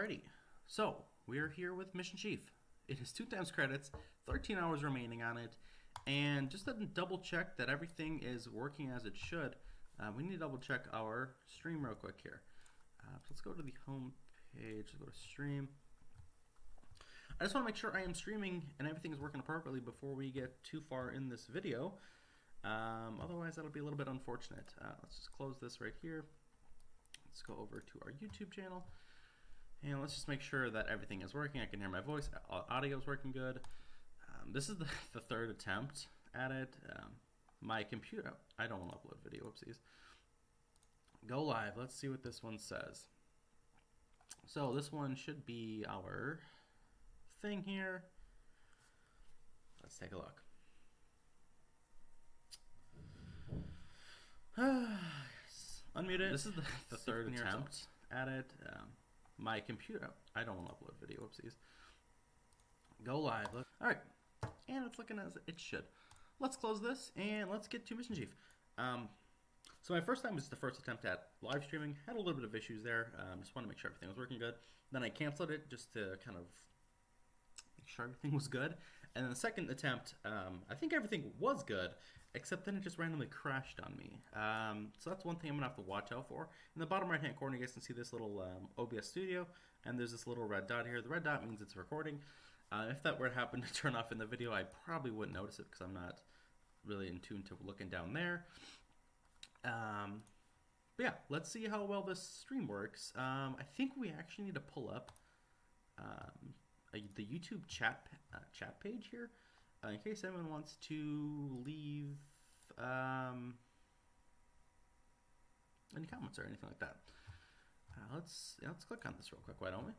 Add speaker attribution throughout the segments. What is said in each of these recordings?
Speaker 1: Alrighty, so we are here with Missionchief. It is 2 times credits, 13 hours remaining on it, and just to double check that everything is working as it should, we need to double check our stream real quick here. So let's go to the home page, let's go to stream. I just want to make sure I am streaming and everything is working appropriately before we get too far in this video. Otherwise, that'll be a little bit unfortunate. Let's just close this right here. Let's go over to our YouTube channel. And let's just make sure that everything is working. I can hear my voice. Audio is working good. This is the third attempt at it. My computer, I don't want to upload video, whoopsies. Go live. Let's see what this one says. So this one should be our thing here. Let's take a look. Yes. Unmute it. This is the third attempt at it. My computer, I don't want to upload video, whoopsies. Go live. All right, and it's looking as it should. Let's close this and let's get to Missionchief. So my first time was the first attempt at live streaming. Had a little bit of issues there. Just want to make sure everything was working good. Then I canceled it just to kind of make sure everything was good. And then the second attempt, I think everything was good, except then it just randomly crashed on me. So that's one thing I'm gonna have to watch out for. In the bottom right hand corner, you guys can see this little OBS Studio, and there's this little red dot here. The red dot means it's recording. If that were to happen to turn off in the video, I probably wouldn't notice it because I'm not really in tune to looking down there. But yeah, let's see how well this stream works. I think we actually need to pull up the YouTube chat page here, in case anyone wants to leave any comments or anything like that. Let's click on this real quick, why don't we?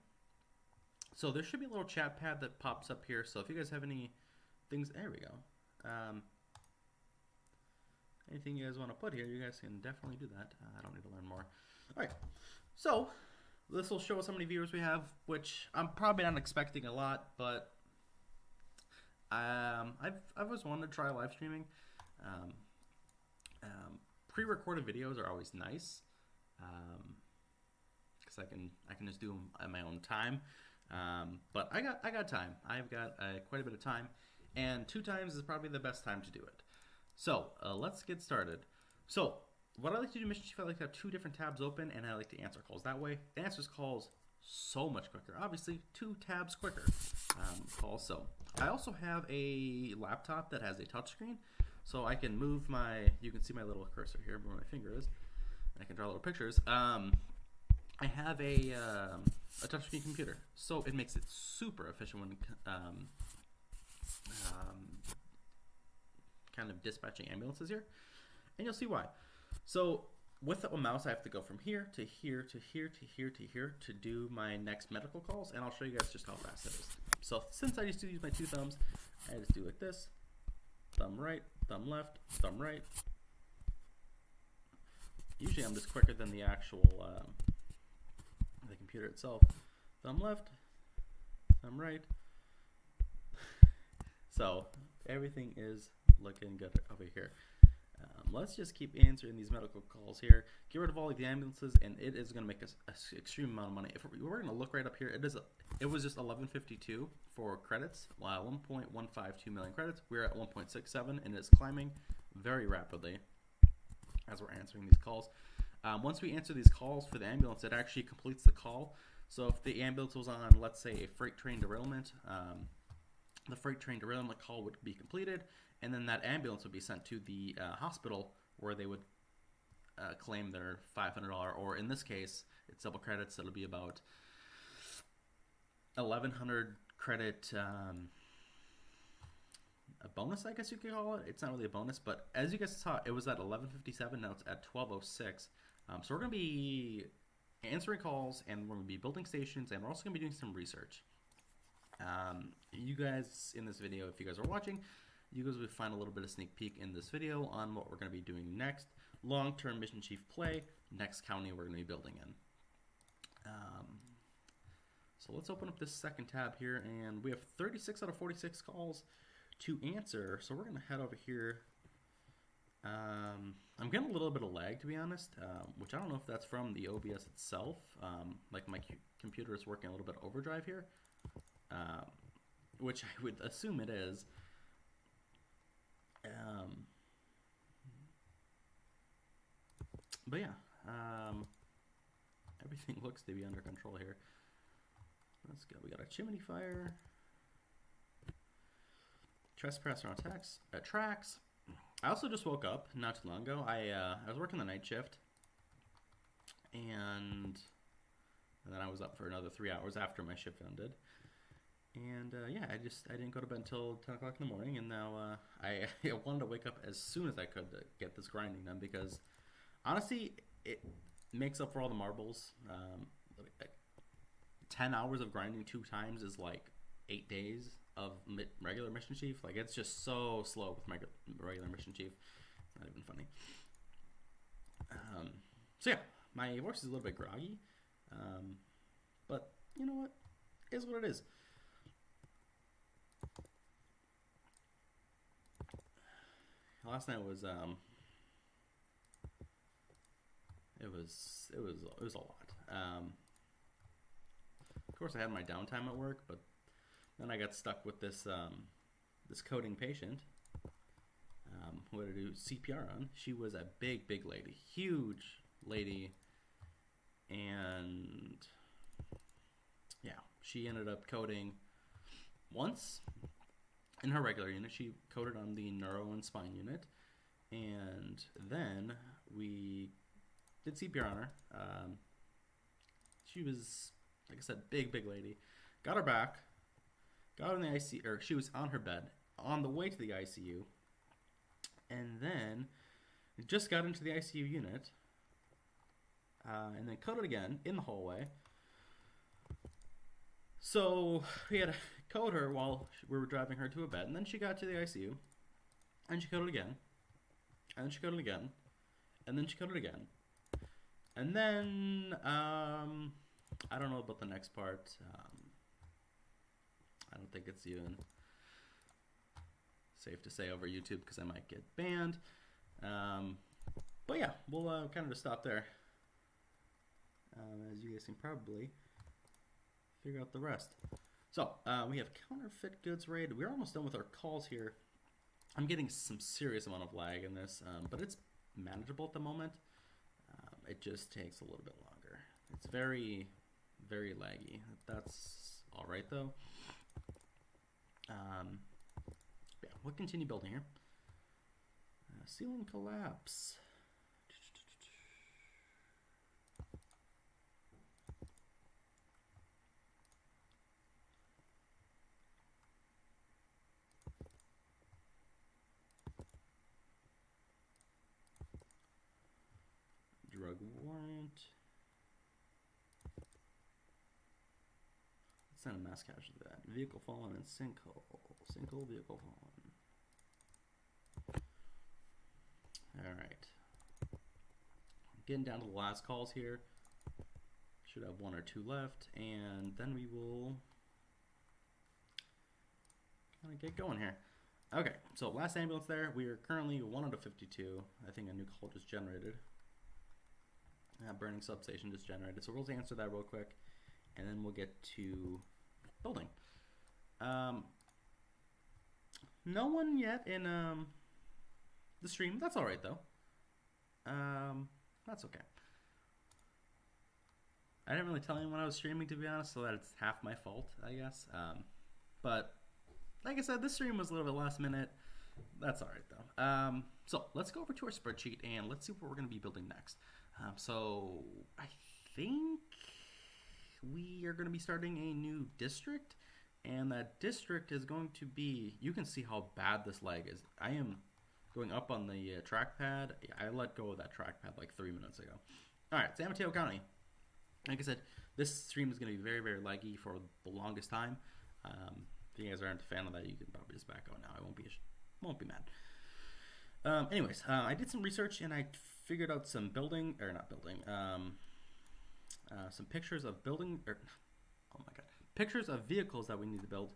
Speaker 1: So there should be a little chat pad that pops up here. So if you guys have any things, there we go. Anything you guys want to put here, you guys can definitely do that. I don't need to learn more. All right, so this will show us how many viewers we have, which I'm probably not expecting a lot, but I've always wanted to try live streaming. Pre-recorded videos are always nice because I can just do them at my own time. But I got time. I've got quite a bit of time, and 2 times is probably the best time to do it. So let's get started. So what I like to do, Missionchief, I like to have 2 different tabs open, and I like to answer calls that way. It answers calls so much quicker. Obviously, 2 tabs quicker calls. So I also have a laptop that has a touchscreen, so I can move my. You can see my little cursor here, where my finger is. And I can draw little pictures. I have a touchscreen computer, so it makes it super efficient when kind of dispatching ambulances here, and you'll see why. So with a mouse, I have to go from here to here to here to here to here to do my next medical calls, and I'll show you guys just how fast it is. So since I used to use my 2 thumbs, I just do like this: thumb right, thumb left, thumb right. Usually I'm just quicker than the actual the computer itself. Thumb left, thumb right. So everything is looking good over here. Let's just keep answering these medical calls here. Get rid of all of the ambulances, and it is going to make us an extreme amount of money. If we're going to look right up here, it was just 1152 for credits, 1.152 million credits. We're at 1.67, and it's climbing very rapidly as we're answering these calls. Once we answer these calls for the ambulance, it actually completes the call. So if the ambulance was on, let's say, a freight train derailment, the freight train derailment call would be completed, and then that ambulance would be sent to the hospital where they would claim their $500, or in this case, it's double credits. It'll be about 1,100 credit, a bonus, I guess you could call it. It's not really a bonus, but as you guys saw, it was at 11:57. Now it's at 12:06. So we're going to be answering calls, and we're going to be building stations, and we're also going to be doing some research. You guys in this video, if you guys are watching, you guys will find a little bit of sneak peek in this video on what we're going to be doing next. Long-term Missionchief play, next county we're going to be building in. So let's open up this second tab here, and we have 36 out of 46 calls to answer. So we're going to head over here. I'm getting a little bit of lag, to be honest, which I don't know if that's from the OBS itself. Like my computer is working a little bit overdrive here, which I would assume it is. But yeah, everything looks to be under control here. Let's go. We got a chimney fire. Trespasser on tracks. I also just woke up not too long ago. I was working the night shift, and then I was up for another 3 hours after my shift ended. And yeah, I didn't go to bed until 10 o'clock in the morning, and now I wanted to wake up as soon as I could to get this grinding done, because honestly, it makes up for all the marbles. 10 hours of grinding 2 times is like 8 days of regular Missionchief. Like, it's just so slow with my regular Missionchief. It's not even funny. So yeah, my voice is a little bit groggy, but you know what? It is what it is. Last night was it was a lot. Of course, I had my downtime at work, but then I got stuck with this this coding patient who had to do CPR on. She was a big lady, huge lady, and yeah, she ended up coding once in her regular unit. She coded on the neuro and spine unit, and then we did CPR on her. She was, like I said, big lady. Got her back, got her in the ICU, or she was on her bed on the way to the ICU, and then just got into the ICU unit, and then coded again in the hallway. So we had to code her while we were driving her to a bed, and then she got to the ICU, and she coded again, and then she coded again, and then she coded again, and then I don't know about the next part. I don't think it's even safe to say over YouTube because I might get banned. But yeah, we'll kind of just stop there. As you guys can probably figure out the rest. So we have counterfeit goods raid. We're almost done with our calls here. I'm getting some serious amount of lag in this, but it's manageable at the moment. It just takes a little bit longer. It's very laggy. That's all right though. Yeah, we'll continue building here. Ceiling collapse. Drug warrant. Let's send a mass casualty to that. Vehicle fallen in sinkhole. Sinkhole, vehicle fallen. Alright. Getting down to the last calls here. Should have 1 or 2 left, and then we will kind of get going here. Okay, so last ambulance there. We are currently 1 out of 52. I think a new call just generated. Burning substation just generated. So we'll answer that real quick, and then we'll get to building. No one yet in the stream. That's all right though. That's okay. I didn't really tell anyone I was streaming, to be honest, so that it's half my fault, I guess. But like I said, this stream was a little bit last minute. That's all right though. So let's go over to our spreadsheet and let's see what we're going to be building next. So I think we are going to be starting a new district, and that district is going to be, you can see how bad this lag is. I am going up on the trackpad. I let go of that trackpad like 3 minutes ago. All right, San Mateo County. Like I said, this stream is going to be very laggy for the longest time. If you guys aren't a fan of that, you can probably just back out now. I won't be mad. Anyways, I did some research and I figured out some some pictures of pictures of vehicles that we need to build.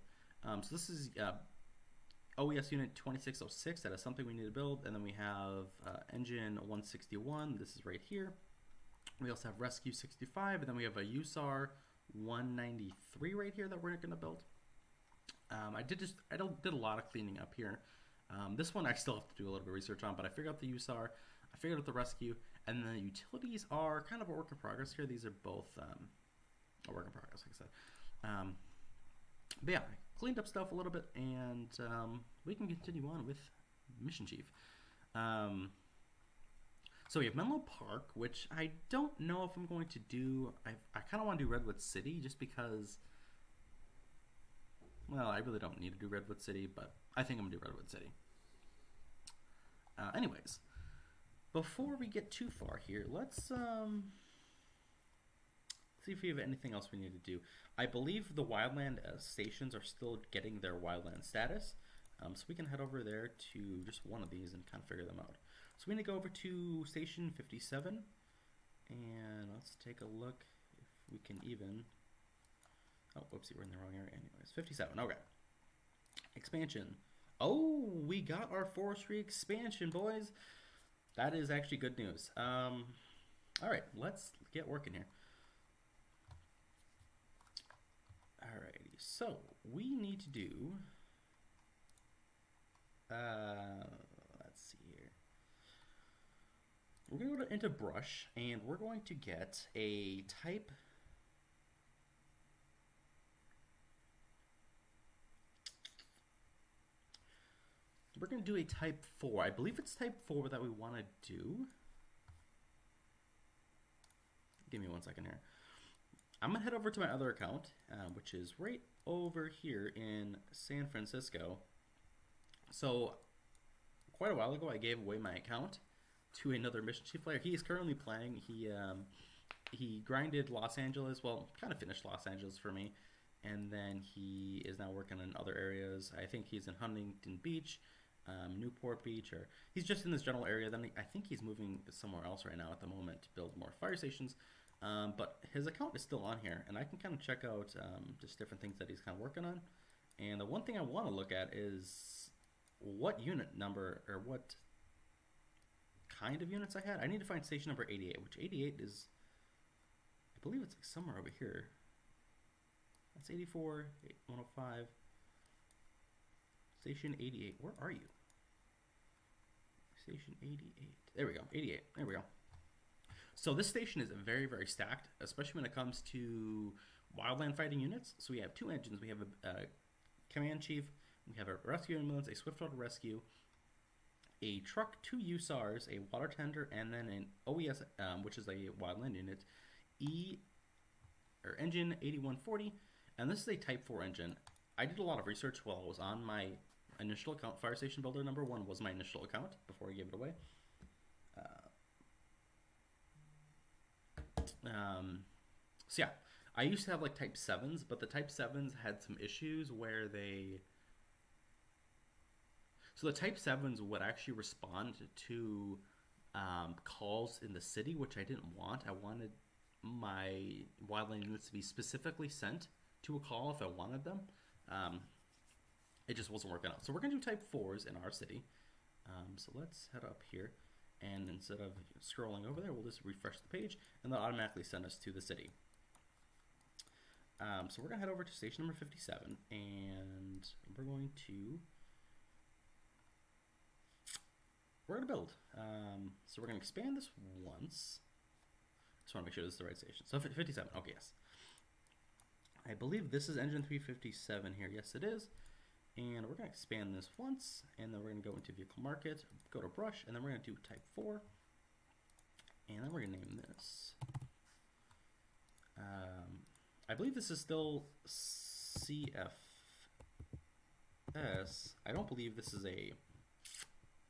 Speaker 1: So this is OES unit 2606. That is something we need to build. And then we have engine 161. This is right here. We also have Rescue 65, and then we have a USAR 193 right here that we're going to build. I did a lot of cleaning up here. This one I still have to do a little bit of research on, but I figured out the USAR, I figured out the rescue, and the utilities are kind of a work in progress here. These are both a work in progress, like I said. But yeah, I cleaned up stuff a little bit, and we can continue on with Missionchief. So we have Menlo Park, which I don't know if I'm going to do. I kind of want to do Redwood City just because, well, I really don't need to do Redwood City, but I think I'm going to do Redwood City. Anyways, before we get too far here, let's see if we have anything else we need to do. I believe the wildland stations are still getting their wildland status, so we can head over there to just one of these and kind of figure them out. So we need to go over to station 57, and let's take a look if we can even, oh, whoopsie, we're in the wrong area anyways. 57, okay. Expansion. Oh, we got our forestry expansion, boys. That is actually good news. All right, let's get working here. Alrighty, so we need to do, let's see here. We're going to go into brush, and we're going to get a type. We're going to do a type 4. I believe it's type 4 that we want to do. Give me 1 second here. I'm going to head over to my other account, which is right over here in San Francisco. So, quite a while ago, I gave away my account to another Missionchief player. He is currently playing. He grinded Los Angeles, well, kind of finished Los Angeles for me, and then he is now working in other areas. I think he's in Huntington Beach, Newport Beach, or he's just in this general area. Then I think he's moving somewhere else right now at the moment to build more fire stations. But his account is still on here, and I can kind of check out just different things that he's kind of working on. And the one thing I want to look at is what unit number or what kind of units I had. I need to find station number 88, which 88 is, I believe it's like somewhere over here. That's 84, 105, station 88. Where are you? Station 88. There we go, 88. There we go. So this station is very, very stacked, especially when it comes to wildland fighting units. So we have 2 engines. We have a command chief, we have a rescue ambulance, a swift water rescue, a truck, 2 USARs, a water tender, and then an OES, which is a wildland unit, engine 8140, and this is a Type 4 engine. I did a lot of research while I was on my initial account. Fire Station Builder number 1 was my initial account before I gave it away. So yeah, I used to have like Type 7s, but the Type 7s had some issues where so the Type 7s would actually respond to calls in the city, which I didn't want. I wanted my wildland units to be specifically sent to a call if I wanted them. It just wasn't working out. So we're going to do Type 4s in our city. So let's head up here. And instead of scrolling over there, we'll just refresh the page, and they'll automatically send us to the city. So we're going to head over to station number 57, and we're going to build. So we're going to expand this once. Just want to make sure this is the right station. So 57, okay, yes. I believe this is engine 357 here. Yes, it is. And we're going to expand this once, and then we're going to go into vehicle market, go to brush, and then we're going to do Type 4. And then we're going to name this. I believe this is still CFS. I don't believe this is a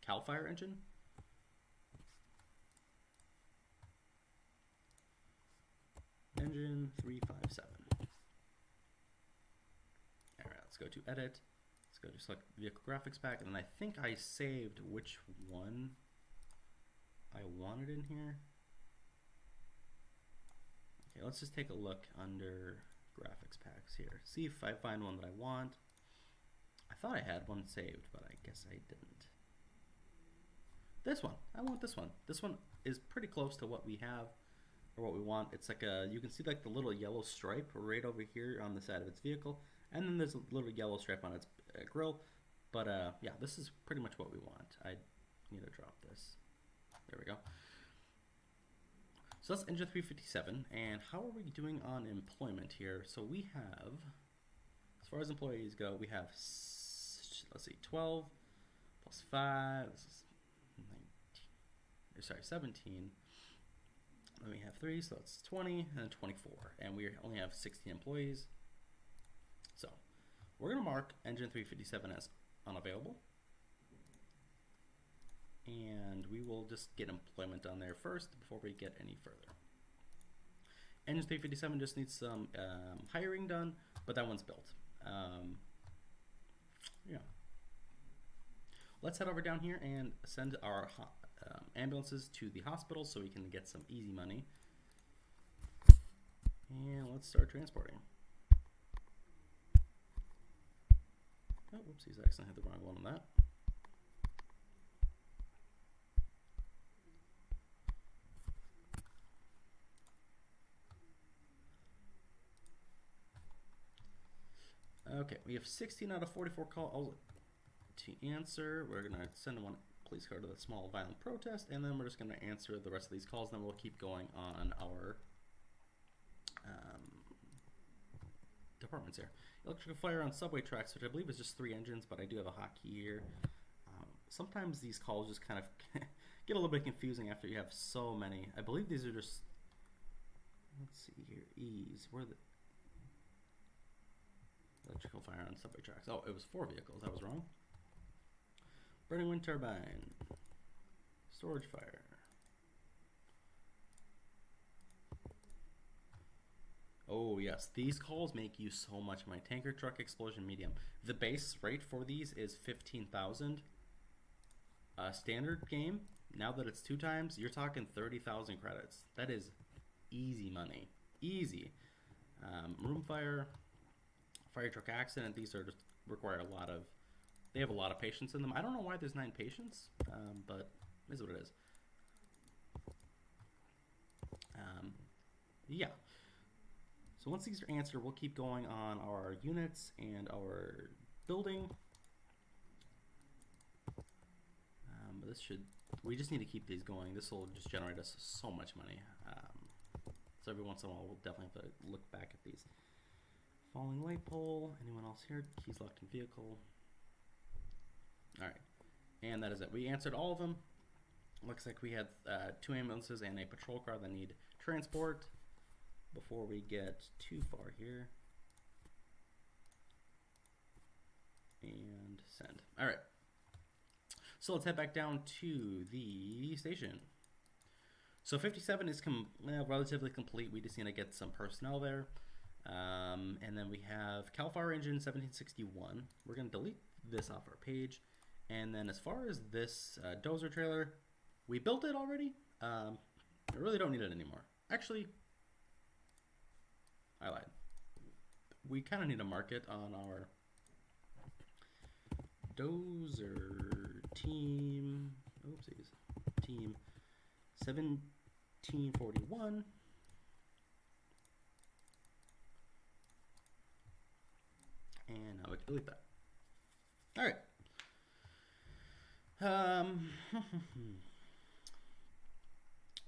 Speaker 1: CAL FIRE engine. Engine 357. All right, let's go to edit. Let's go to select vehicle graphics pack, and then I think I saved which one I wanted in here. Okay, let's just take a look under graphics packs here. See if I find one that I want. I thought I had one saved, but I guess I didn't. This one. I want this one. This one is pretty close to what we have, or what we want. It's like you can see like the little yellow stripe right over here on the side of its vehicle, and then there's a little yellow stripe on its grill. But yeah, this is pretty much what we want. I need to drop this. There we go. So that's engine 357, and how are we doing on employment here? So we have, as far as employees go, we have, let's see, 12 plus 5, this is 19, sorry, 17. Then we have 3, so that's 20, and then 24, and we only have 16 employees. So we're going to mark engine 357 as unavailable, and we will just get employment on there first before we get any further. Engine 357 just needs some hiring done, but that one's built. Yeah. Let's head over down here and send our ambulances to the hospital so we can get some easy money. And let's start transporting. Oh, whoopsies, I accidentally hit the wrong one on that. Okay, we have 16 out of 44 calls to answer. We're going to send one police car to the small violent protest, and then we're just going to answer the rest of these calls, then we'll keep going on our departments here. Electrical fire on subway tracks, which I believe is just 3 engines, but I do have a hotkey here. Sometimes these calls just kind of get a little bit confusing after you have so many. I believe these are just, let's see here, E's. Where the electrical fire on subway tracks? Oh, it was 4 vehicles. I was wrong. Burning wind turbine. Storage fire. Oh yes, these calls make you so much money. Tanker truck explosion medium. The base rate for these is 15,000. Standard game, now that it's 2 times, you're talking 30,000 credits. That is easy money. Easy. Room fire, fire truck accident. These are just require a lot of. They have a lot of patience in them. I don't know why there's 9 patients, but it is what it is. Yeah. So once these are answered, we'll keep going on our units and our building. This should, we just need to keep these going. This will just generate us so much money. So every once in a while, we'll definitely have to look back at these. Falling light pole. Anyone else here? Keys locked in vehicle. All right, and that is it. We answered all of them. Looks like we had 2 ambulances and a patrol car that need transport. Before we get too far here, and send. All right. So let's head back down to the station. So 57 is relatively complete. We just need to get some personnel there. And then we have CAL FIRE engine 1761. We're going to delete this off our page. And then as far as this dozer trailer, we built it already. I really don't need it anymore. Actually, I lied. We kind of need a market on our dozer team. Oopsies. Team 1741. And now we can delete that. All right.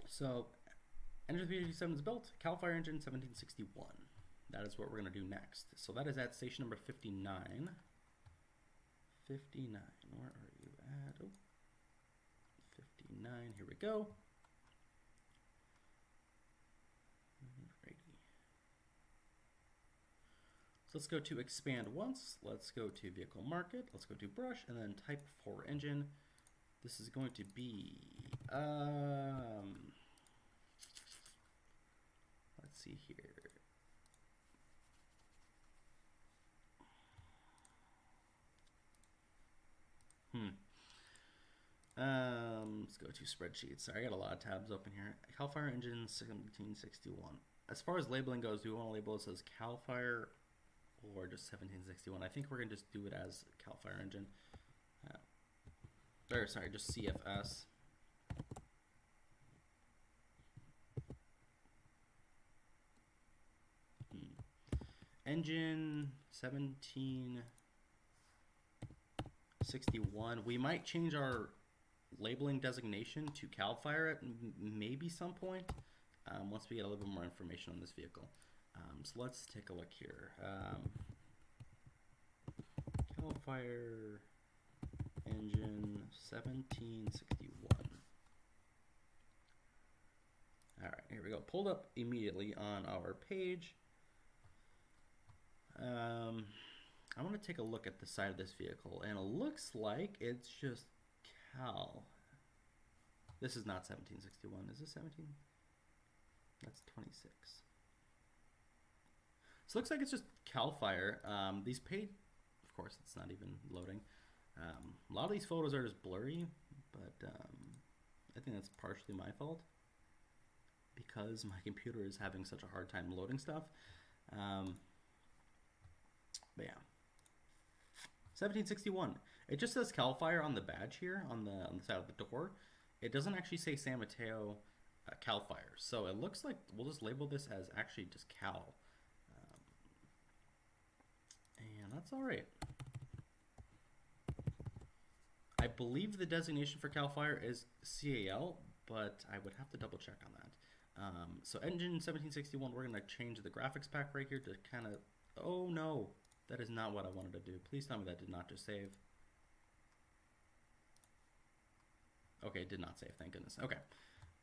Speaker 1: So engine 387 is built. CAL FIRE engine 1761. That is what we're going to do next. So that is at station number 59. 59. Where are you at? Oh, 59. Here we go. Alrighty. So let's go to expand once. Let's go to vehicle market. Let's go to brush and then type for engine. This is going to be let's see here. Let's go to spreadsheets. Sorry, I got a lot of tabs open here. CAL FIRE engine 1761. As far as labeling goes, do we want to label this as CAL FIRE or just 1761? I think we're gonna just do it as CAL FIRE engine. Or sorry, just CFS. engine 1761. We might change our labeling designation to CAL FIRE at maybe some point once we get a little bit more information on this vehicle. So let's take a look here. CAL FIRE engine 1761. All right, here we go. Pulled up immediately on our page. I want to take a look at the side of this vehicle, and it looks like it's just CAL. This is not 1761. Is this 17? That's 26. So it looks like it's just CAL FIRE. These paid, of course, it's not even loading. A lot of these photos are just blurry, but I think that's partially my fault because my computer is having such a hard time loading stuff. But yeah, 1761. It just says CAL FIRE on the badge here on the side of the door. It doesn't actually say San Mateo CAL FIRE, so it looks like we'll just label this as actually just CAL, and that's all right. I believe the designation for CAL FIRE is CAL, but I would have to double check on that. So engine 1761, we're going to change the graphics pack right here to kind of, oh no, that is not what I wanted to do. Please tell me that did not just save. Okay, it did not save, thank goodness. Okay,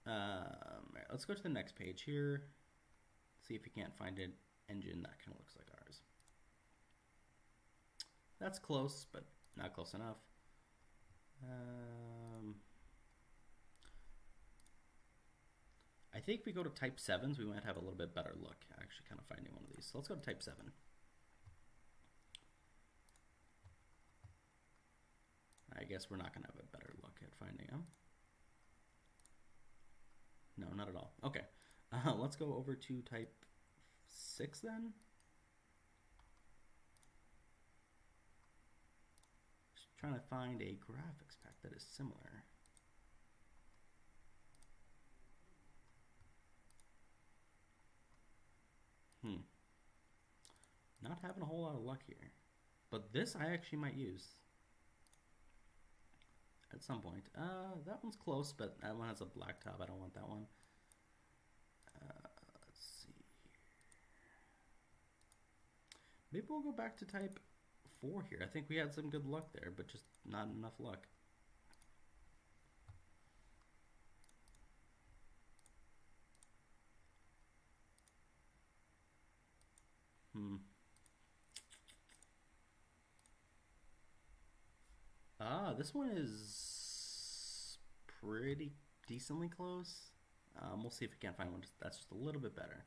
Speaker 1: right, let's go to the next page here. See if you can't find an engine that kind of looks like ours. That's close, but not close enough. I think if we go to type 7s, we might have a little bit better look actually kind of finding one of these. So let's go to type 7. I guess we're not going to have a better look at finding them. No, not at all. Okay, let's go over to type 6 then. Just trying to find a graphics pack that is similar. Not having a whole lot of luck here. But this I actually might use at some point. That one's close, but that one has a black top. I don't want that one. Let's see. Maybe we'll go back to type 4 here. I think we had some good luck there, but just not enough luck. This one is pretty decently close. We'll see if we can't find one that's just a little bit better.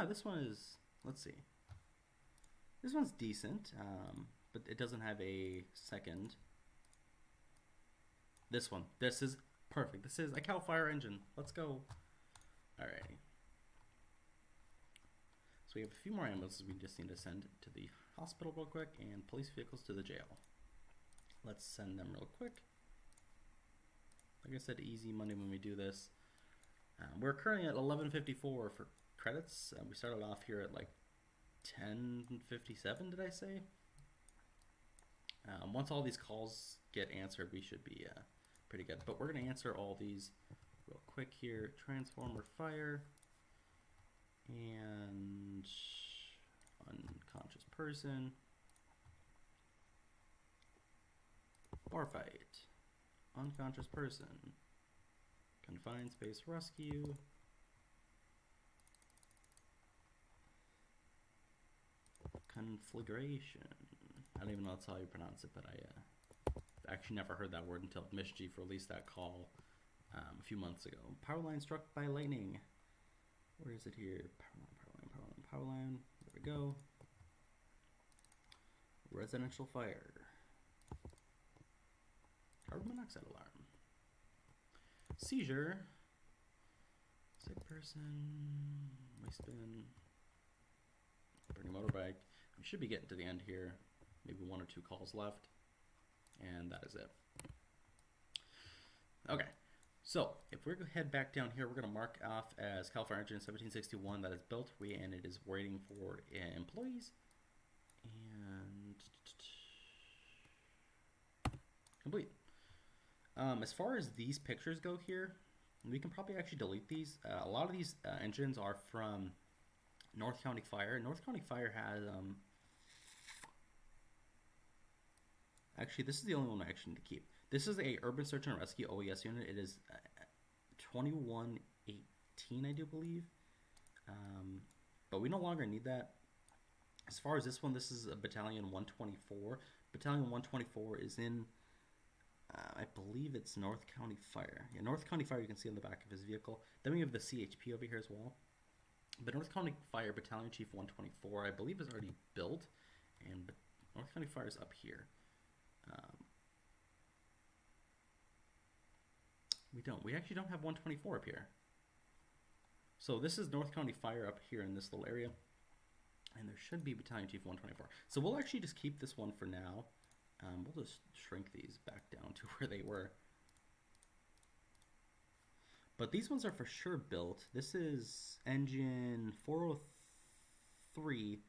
Speaker 1: This one is, let's see. This one's decent, but it doesn't have a second. This one, this is perfect. This is a CAL FIRE engine. Let's go. Alrighty. So we have a few more ambulances we just need to send to the hospital real quick and police vehicles to the jail. Let's send them real quick. Like I said, easy money when we do this. We're currently at 11:54 for credits. We started off here at like 10:57, did I say? Once all these calls get answered, we should be pretty good. But we're going to answer all these real quick here. Transformer fire and unconscious person. Bar fight. Unconscious person. Confined space rescue. Conflagration. I don't even know that's how you pronounce it, but I actually never heard that word until Missionchief released that call a few months ago. Power line struck by lightning. Where is it here? Power line. There we go. Residential fire. Carbon monoxide alarm. Seizure. Sick person. Waste bin. Burning motorbike. We should be getting to the end here. Maybe 1 or 2 calls left. And that is it. Okay, so if we're going to head back down here, we're going to mark off as California Engine 1761 that is built, and it is waiting for employees. And complete. As far as these pictures go here, we can probably actually delete these. A lot of these engines are from North County Fire. North County Fire has actually, this is the only one I actually need to keep. This is a Urban Search and Rescue OES unit. It is 2118, I do believe. But we no longer need that. As far as this one, this is a Battalion 124. Battalion 124 is in, I believe it's North County Fire. Yeah, North County Fire you can see on the back of his vehicle. Then we have the CHP over here as well. But North County Fire Battalion Chief 124, I believe, is already built. And North County Fire is up here. We actually don't have 124 up here. So this is North County Fire up here in this little area. And there should be Battalion Chief 124. So we'll actually just keep this one for now. We'll just shrink these back down to where they were. But these ones are for sure built. This is engine 403.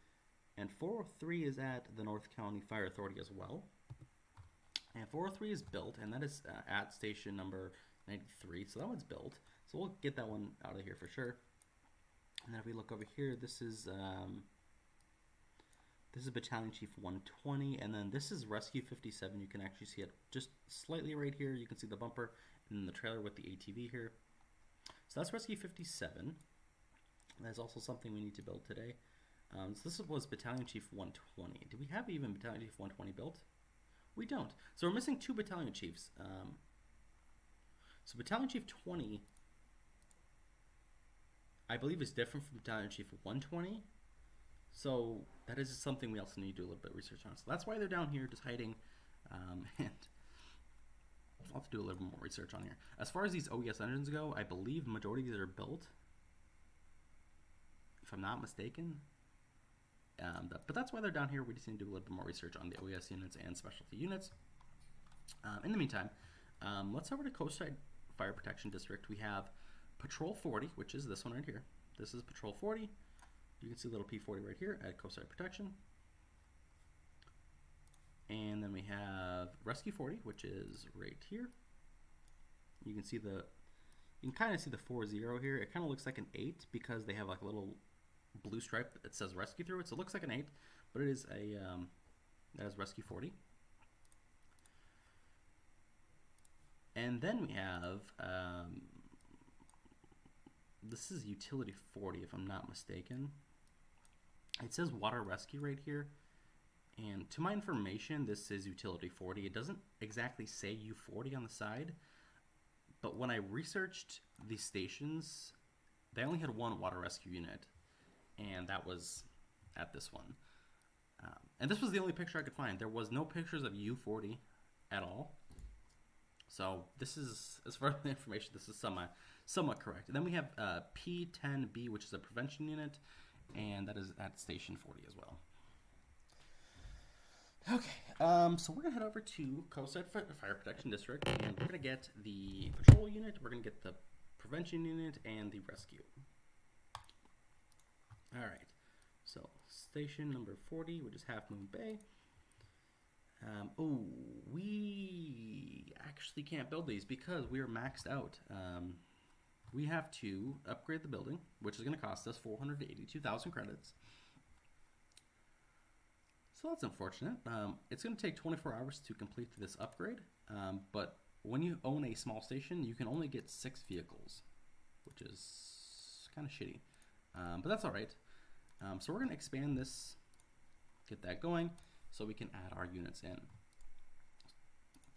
Speaker 1: And 403 is at the North County Fire Authority as well. And 403 is built, and that is at station number 93. So that one's built. So we'll get that one out of here for sure. And then if we look over here, this is Battalion Chief 120, and then this is Rescue 57. You can actually see it just slightly right here. You can see the bumper and then the trailer with the ATV here. So that's Rescue 57. That's also something we need to build today. So this was Battalion Chief 120. Do we have even Battalion Chief 120 built? We don't. So we're missing 2 Battalion Chiefs. So Battalion Chief 20, I believe, is different from Battalion Chief 120. So that is something we also need to do a little bit of research on. So that's why they're down here just hiding. And I'll have to do a little bit more research on here. As far as these OES engines go, I believe majority of these are built, if I'm not mistaken. But that's why they're down here. We just need to do a little bit more research on the OES units and specialty units. In the meantime, let's head over to Coastside Fire Protection District. We have Patrol 40, which is this one right here. This is Patrol 40. You can see a little P40 right here at Coastside Protection. And then we have Rescue 40, which is right here. You can see you can kind of see the 40 here. It kind of looks like an 8 because they have like a little blue stripe that says Rescue through it. So it looks like an 8, but it is a that is Rescue 40. And then we have this is Utility 40, if I'm not mistaken. It says Water Rescue right here. And to my information, this is Utility 40. It doesn't exactly say U40 on the side, but when I researched these stations, they only had one water rescue unit, and that was at this one. And this was the only picture I could find. There was no pictures of U40 at all. So this is, as far as the information, this is somewhat correct. And then we have P10B, which is a prevention unit, and that is at Station 40 as well. Okay, so we're going to head over to Coastside Fire Protection District, and we're going to get the patrol unit, we're going to get the prevention unit, and the rescue. Alright, so station number 40, which is Half Moon Bay. We actually can't build these because we are maxed out. We have to upgrade the building, which is going to cost us 482,000 credits. So that's unfortunate. It's going to take 24 hours to complete this upgrade, but when you own a small station, you can only get 6 vehicles, which is kind of shitty, but that's all right. So we're going to expand this, get that going, so we can add our units in.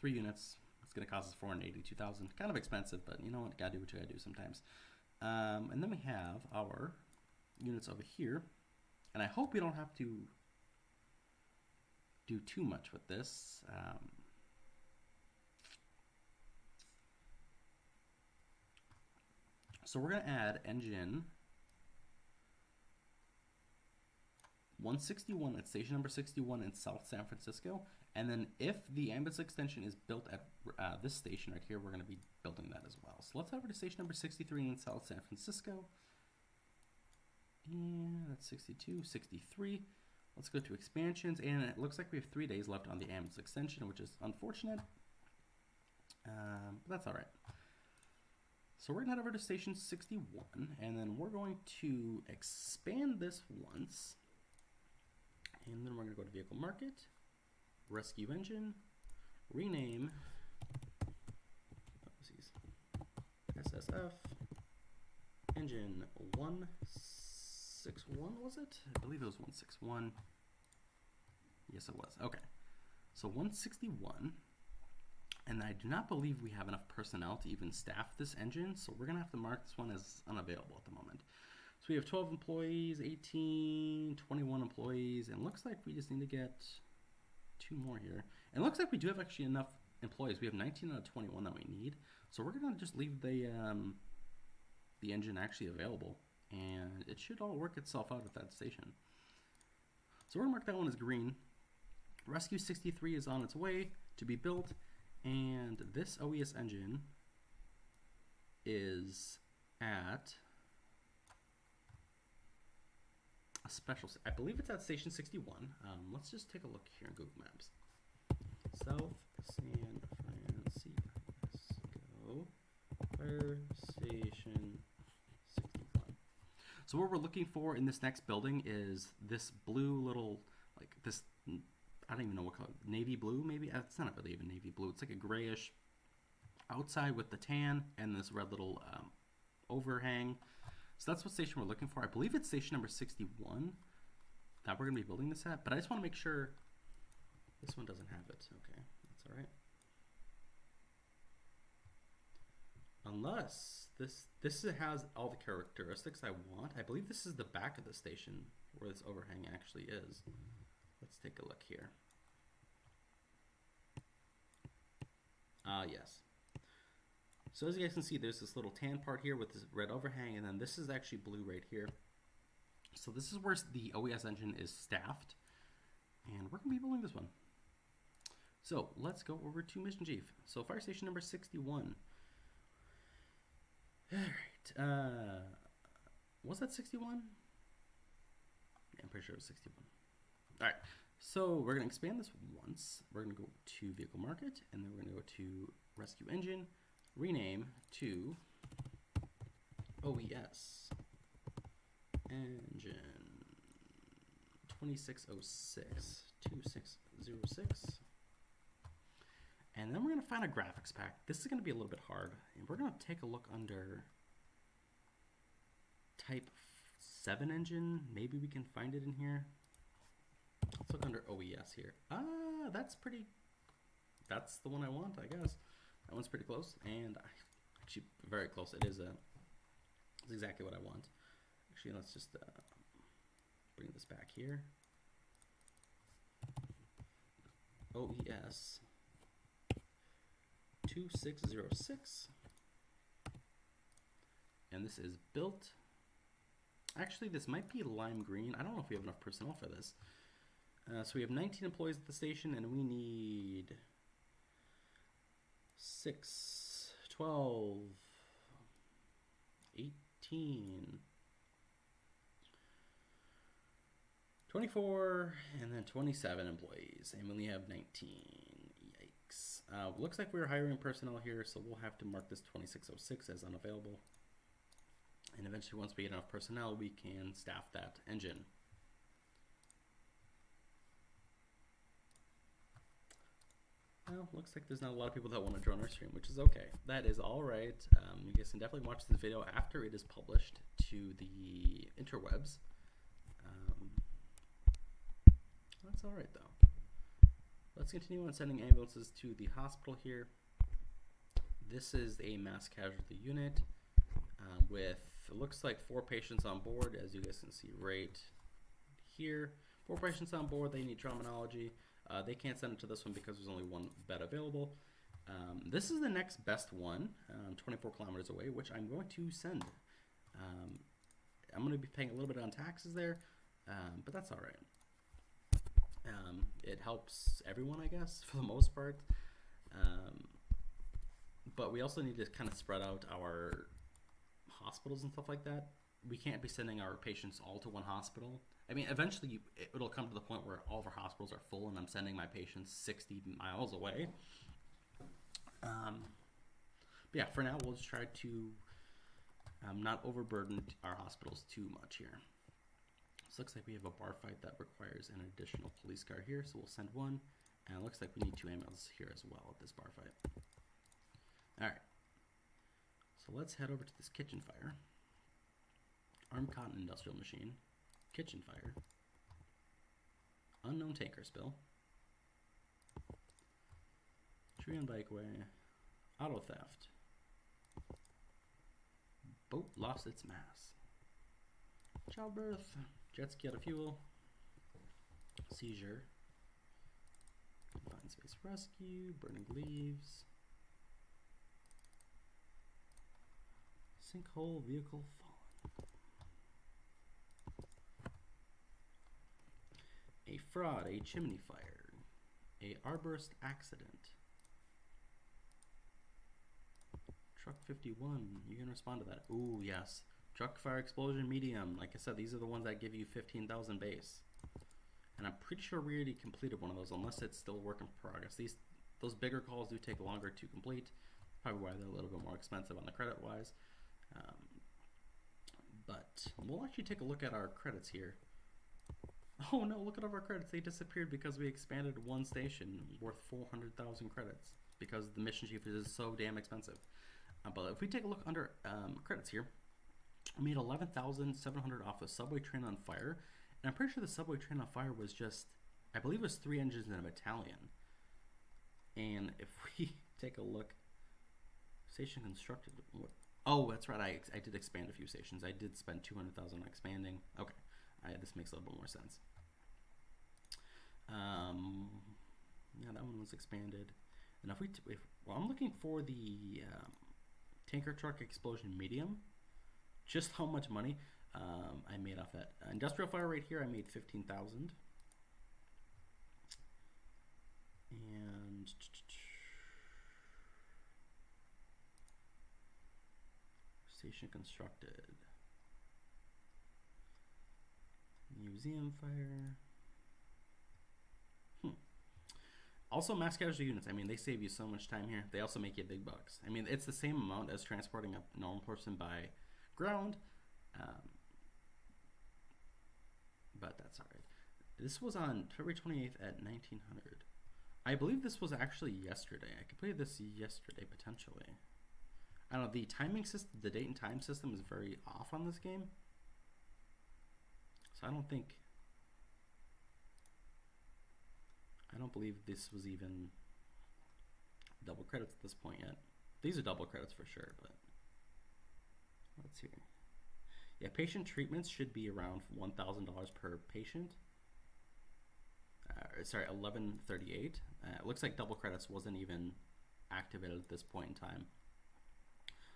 Speaker 1: 3 units, it's going to cost us 482,000. Kind of expensive, but you know what? Gotta do what you gotta do sometimes. And then we have our units over here, and I hope we don't have to do too much with this. So we're going to add engine 161 at station number 61 in South San Francisco, And then if the ambulance extension is built at this station right here, we're going to be building that as well. So let's head over to station number 63 in South San Francisco. And that's 62, 63. Let's go to expansions, and it looks like we have 3 days left on the ambulance extension, which is unfortunate, but that's all right. So we're gonna head over to station 61, and then we're going to expand this once, and then we're gonna go to vehicle market, rescue engine, rename, SSF, engine 161, was it? I believe it was 161. Yes, it was. Okay. So 161. And I do not believe we have enough personnel to even staff this engine, so we're going to have to mark this one as unavailable at the moment. So we have 12 employees, 18, 21 employees, and it looks like we just need to get 2 more here. And it looks like we do have actually enough employees. We have 19 out of 21 that we need. So we're going to just leave the engine actually available, and it should all work itself out at that station. So we're going to mark that one as green. Rescue 63 is on its way to be built, and this OES engine is at a special, I believe it's at station 61. Let's just take a look here in Google Maps. South San Francisco Fire Station 61. So what we're looking for in this next building is this blue little, like this, I don't even know what color, navy blue maybe? It's not really even navy blue. It's like a grayish outside with the tan and this red little overhang. So that's what station we're looking for. I believe it's station number 61 that we're going to be building this at, but I just want to make sure this one doesn't have it. Okay, that's all right. Unless this has all the characteristics I want. I believe this is the back of the station where this overhang actually is. Let's take a look here. Yes. So as you guys can see, there's this little tan part here with this red overhang, and then this is actually blue right here. So this is where the OES engine is staffed, and we're going to be building this one. So let's go over to Missionchief. So fire station number 61. All right. Was that 61? Yeah, I'm pretty sure it was 61. All right. So we're going to expand this once. We're going to go to vehicle market, and then we're going to go to rescue engine, rename to OES engine 2606. And then we're going to find a graphics pack. This is going to be a little bit hard. And we're going to take a look under type 7 engine. Maybe we can find it in here. Let's look under OES here. That's the one I want, I guess. That one's pretty close. And actually very close. It's exactly what I want. Actually, let's just bring this back here. OES 2606, and this is built. Actually, this might be lime green. I don't know if we have enough personnel for this. So we have 19 employees at the station, and we need 6, 12, 18, 24, and then 27 employees, and we only have 19. Yikes. Looks like we're hiring personnel here, so we'll have to mark this 2606 as unavailable. And eventually, once we get enough personnel, we can staff that engine. Well, looks like there's not a lot of people that want to join our stream, which is okay. That is all right. You guys can definitely watch this video after it is published to the interwebs. That's all right, though. Let's continue on sending ambulances to the hospital here. This is a mass casualty unit with, it looks like 4 patients on board, as you guys can see right here. 4 patients on board. They need traumatology. They can't send it to this one because there's only 1 bed available. This is the next best one, 24 kilometers away, which I'm going to send. I'm going to be paying a little bit on taxes there, but that's all right. It helps everyone, I guess, for the most part. Um, but we also need to kind of spread out our hospitals and stuff like that. We can't be sending our patients all to one hospital. I mean, eventually it'll come to the point where all of our hospitals are full and I'm sending my patients 60 miles away. But yeah, for now, we'll just try to not overburden our hospitals too much here. So it looks like we have a bar fight that requires an additional police car here, so we'll send one. And it looks like we need 2 ambulances here as well at this bar fight. Alright. So let's head over to this kitchen fire. Armed cotton industrial machine. Kitchen fire. Unknown tanker spill. Tree on bikeway. Auto theft. Boat lost its mass. Childbirth. Jet ski out of fuel. Seizure. Confined space rescue. Burning leaves. Sinkhole vehicle fallen. A fraud. A chimney fire. A arborist accident. Truck 51. You can respond to that. Ooh, yes. Truck fire explosion medium. Like I said, these are the ones that give you 15,000 base. And I'm pretty sure we already completed one of those, unless it's still work in progress. Those bigger calls do take longer to complete. Probably why they're a little bit more expensive on the credit wise. But we'll actually take a look at our credits here. Oh no, look at all our credits. They disappeared because we expanded one station worth 400,000 credits because the Missionchief is so damn expensive. But if we take a look under credits here, I made 11,700 off the subway train on fire. And I'm pretty sure the subway train on fire was just, I believe it was 3 engines in a battalion. And if we take a look, station constructed, what? Oh, that's right, I did expand a few stations. I did spend 200,000 on expanding. Okay, this makes a little bit more sense. Yeah, that one was expanded. And well, I'm looking for the tanker truck explosion medium. Just how much money I made off that. Industrial fire right here, I made 15,000. And station constructed. Museum fire. Also, mass casualty units. I mean, they save you so much time here. They also make you big bucks. I mean, it's the same amount as transporting a normal person by ground. But that's alright. This was on February 28th at 1900. I believe this was actually yesterday. I completed this yesterday, potentially. I don't know, the timing system, the date and time system is very off on this game. So I don't believe this was even double credits at this point yet. These are double credits for sure, but let's see. Yeah, patient treatments should be around $1,000 per patient. Sorry, 1138. It looks like double credits wasn't even activated at this point in time.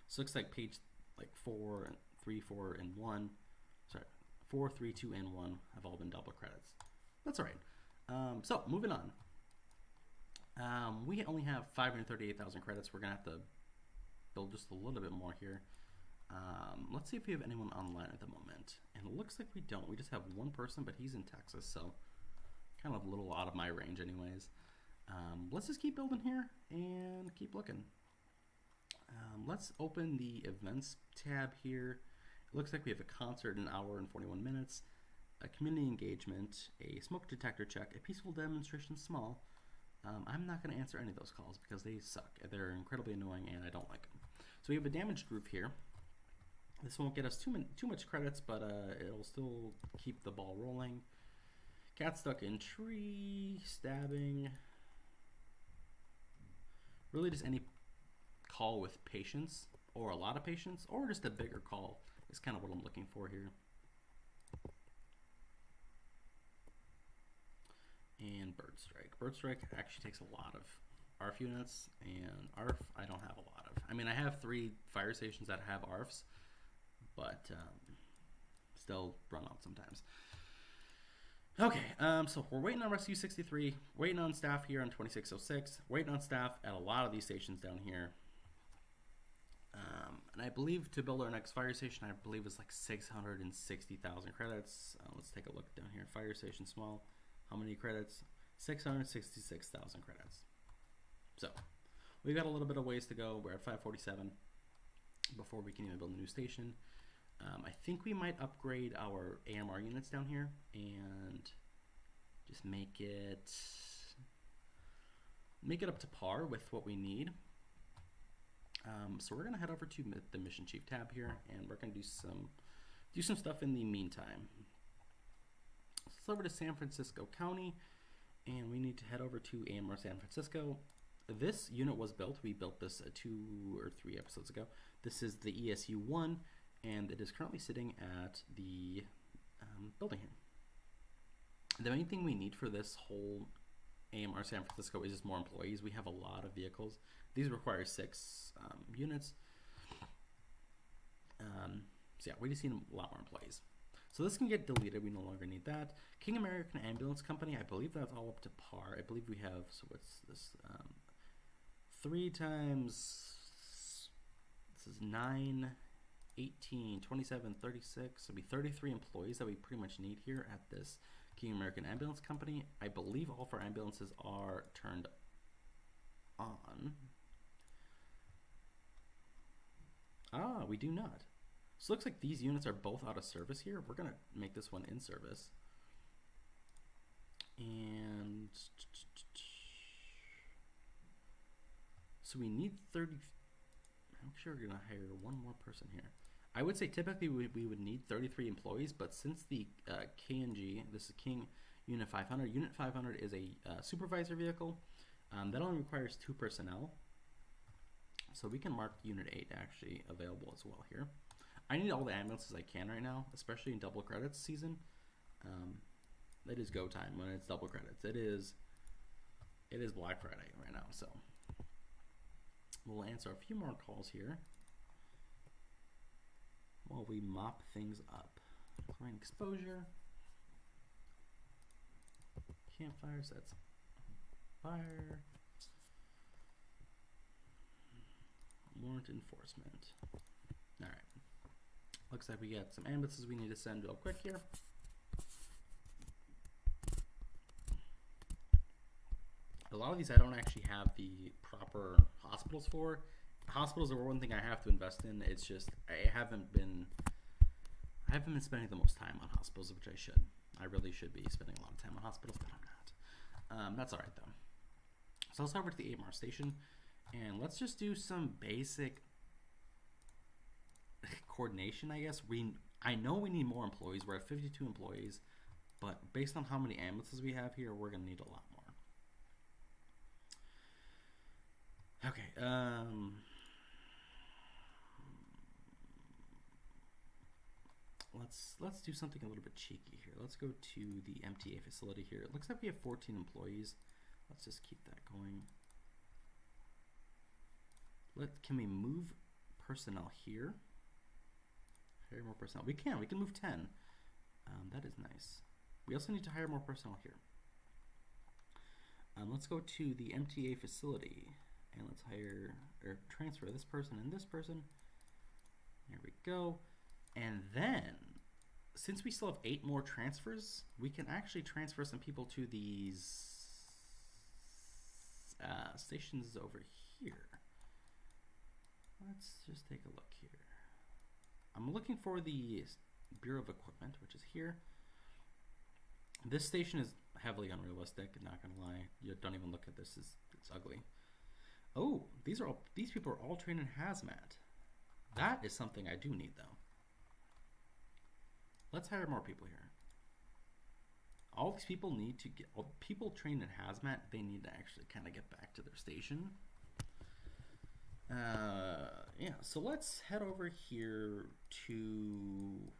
Speaker 1: So it looks like page 4, 3, 4, and 1. Sorry, 4, 3, 2, and 1 have all been double credits. That's all right. So moving on. We only have 538,000 credits. We're gonna have to build just a little bit more here. Let's see if we have anyone online at the moment. And it looks like we don't. We just have one person, but he's in Texas, so kind of a little out of my range anyways. Let's just keep building here and keep looking. Let's open the events tab here. It looks like we have a concert in 1 hour and 41 minutes, a community engagement, a smoke detector check, a peaceful demonstration small. I'm not going to answer any of those calls because they suck. They're incredibly annoying and I don't like them. So we have a damaged roof here. This won't get us too much credits, but it'll still keep the ball rolling. Cat stuck in tree, stabbing. Really just any call with patience, or a lot of patience, or just a bigger call is kind of what I'm looking for here. And bird strike. Bird strike actually takes a lot of ARF units, and ARF I don't have a lot of. I mean, I have 3 fire stations that have ARFs, but still run out sometimes. Okay, so we're waiting on Rescue 63, waiting on staff here on 2606, waiting on staff at a lot of these stations down here. And I believe to build our next fire station, I believe it's like 660,000 credits. Let's take a look down here. Fire station small. How many credits? 666,000 credits. So we've got a little bit of ways to go. We're at 547 before we can even build a new station. I think we might upgrade our AMR units down here and just make it up to par with what we need. So we're gonna head over to the Missionchief tab here, and we're gonna do some stuff in the meantime. Let's over to San Francisco County, and we need to head over to AMR San Francisco. This unit was built. We built this 2 or 3 episodes ago. This is the ESU-1, and it is currently sitting at the building here. The main thing we need for this whole AMR San Francisco is just more employees. We have a lot of vehicles. These require 6 units. So yeah, we just need a lot more employees. So this can get deleted. We no longer need that. King American Ambulance Company, I believe that's all up to par. I believe we have, so what's this? 3 times, this is 9, 18, 27, 36. So it'll be 33 employees that we pretty much need here at this King American Ambulance Company. I believe all of our ambulances are turned on. Ah, we do not. So it looks like these units are both out of service here. We're gonna make this one in service. And so we need 30. I'm sure we're gonna hire one more person here. I would say typically we would need 33 employees, but since the KNG, this is King Unit 500. Unit 500 is a supervisor vehicle. That only requires 2 personnel. So we can mark Unit 8 actually available as well here. I need all the ambulances I can right now, especially in double credits season. It is go time when it's double credits. It is Black Friday right now, so we'll answer a few more calls here while we mop things up. Chlorine exposure, campfire sets, fire, warrant enforcement. All right. Looks like we got some ambulances we need to send real quick here. A lot of these I don't actually have the proper hospitals for. Hospitals are one thing I have to invest in. It's just I haven't been spending the most time on hospitals, which I should. I really should be spending a lot of time on hospitals, but I'm not. That's all right though. So let's head over to the AMR station, and let's just do some basic coordination, I guess. I know we need more employees. We're at 52 employees, but based on how many ambulances we have here, we're gonna need a lot more. Okay. Let's do something a little bit cheeky here. Let's go to the MTA facility here. It looks like we have 14 employees. Let's just keep that going. Can we move personnel here? Hire more personnel. We can move 10. That is nice. We also need to hire more personnel here. Let's go to the MTA facility and let's hire or transfer this person and this person. There we go. And then, since we still have 8 more transfers, we can actually transfer some people to these stations over here. Let's just take a look here. I'm looking for the Bureau of Equipment, which is here. This station is heavily unrealistic, not gonna lie. You don't even look at this, it's ugly. Oh, these people are all trained in hazmat. That is something I do need though. Let's hire more people here. All these people need to get, people trained in hazmat, they need to actually kind of get back to their station. Yeah, so let's head over here to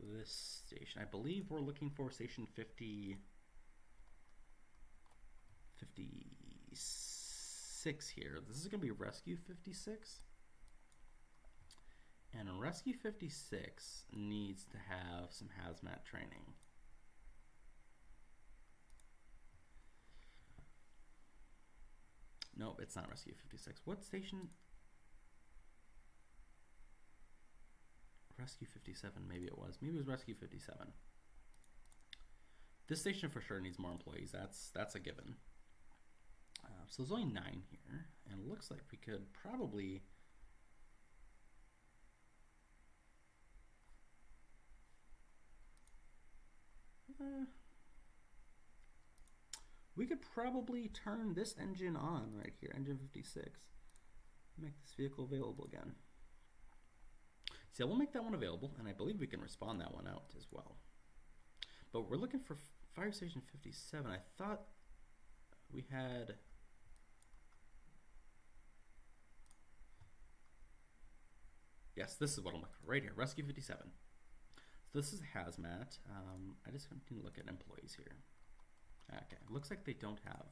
Speaker 1: this station. I believe we're looking for station 56 here. This is going to be Rescue 56. And Rescue 56 needs to have some hazmat training. Nope, it's not Rescue 56. What station? Rescue 57, maybe it was. Maybe it was Rescue 57. This station for sure needs more employees. That's a given. So there's only 9 here, and it looks like we could probably... we could probably turn this engine on right here, engine 56. Make this vehicle available again. See, I will make that one available, and I believe we can respond that one out as well. But we're looking for Fire Station 57. I thought we had... Yes, this is what I'm looking for right here, Rescue 57. So this is hazmat. I just need to look at employees here. Okay, looks like they don't have.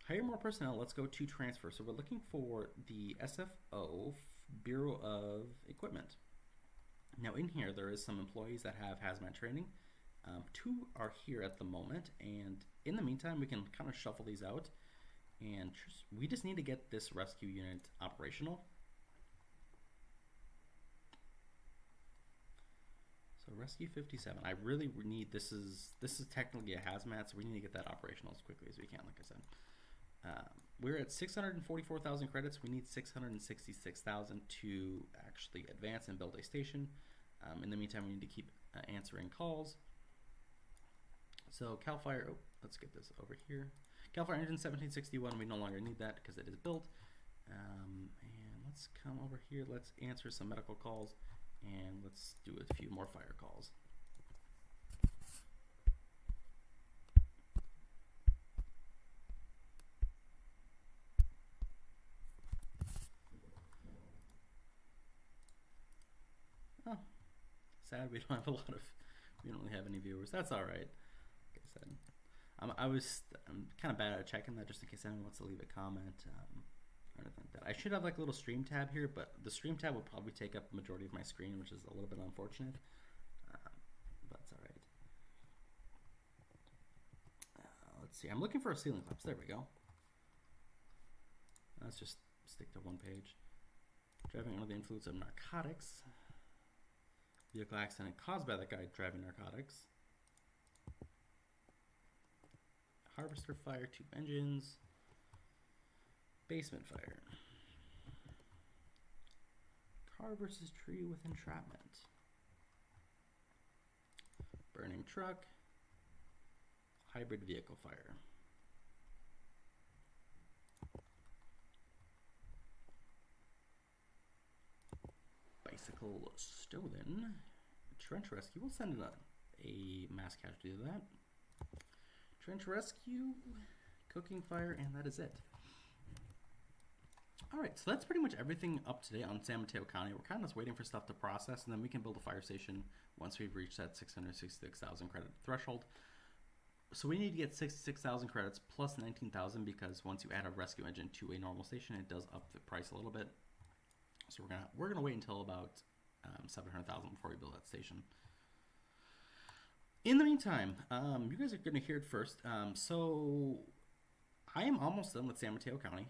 Speaker 1: Hire more personnel. Let's go to transfer. So we're looking for the SFO, Bureau of Equipment. Now in here, there is some employees that have hazmat training. 2 are here at the moment, and in the meantime, we can kind of shuffle these out, and we just need to get this rescue unit operational. So Rescue 57, I really need, this is technically a hazmat, so we need to get that operational as quickly as we can, like I said. We're at 644,000 credits. We need 666,000 to actually advance and build a station. In the meantime, we need to keep answering calls. So Cal Fire, oh, let's get this over here. Cal Fire engine 1761, we no longer need that because it is built. And let's come over here, let's answer some medical calls, and let's do a few more fire calls. Oh, sad we don't have a lot of, we don't really have any viewers. That's all right. Like I said, I'm kind of bad at checking that just in case anyone wants to leave a comment or anything like that. I should have like a little stream tab here, but the stream tab will probably take up the majority of my screen, which is a little bit unfortunate. But it's all right. Let's see. I'm looking for a ceiling collapse. There we go. Let's just stick to one page. Driving under the influence of narcotics. Vehicle accident caused by that guy driving narcotics. Harvester fire, 2 engines. Basement fire. Car versus tree with entrapment. Burning truck. Hybrid vehicle fire. Bicycle stolen. Trench rescue. We'll send a mass casualty to that. Trench rescue, cooking fire, and that is it. All right, so that's pretty much everything up to date on San Mateo County. We're kind of just waiting for stuff to process, and then we can build a fire station once we've reached that 666,000 credit threshold. So we need to get 66,000 credits plus 19,000 because once you add a rescue engine to a normal station, it does up the price a little bit. So we're gonna wait until about 700,000 before we build that station. In the meantime, you guys are going to hear it first. So I am almost done with San Mateo County.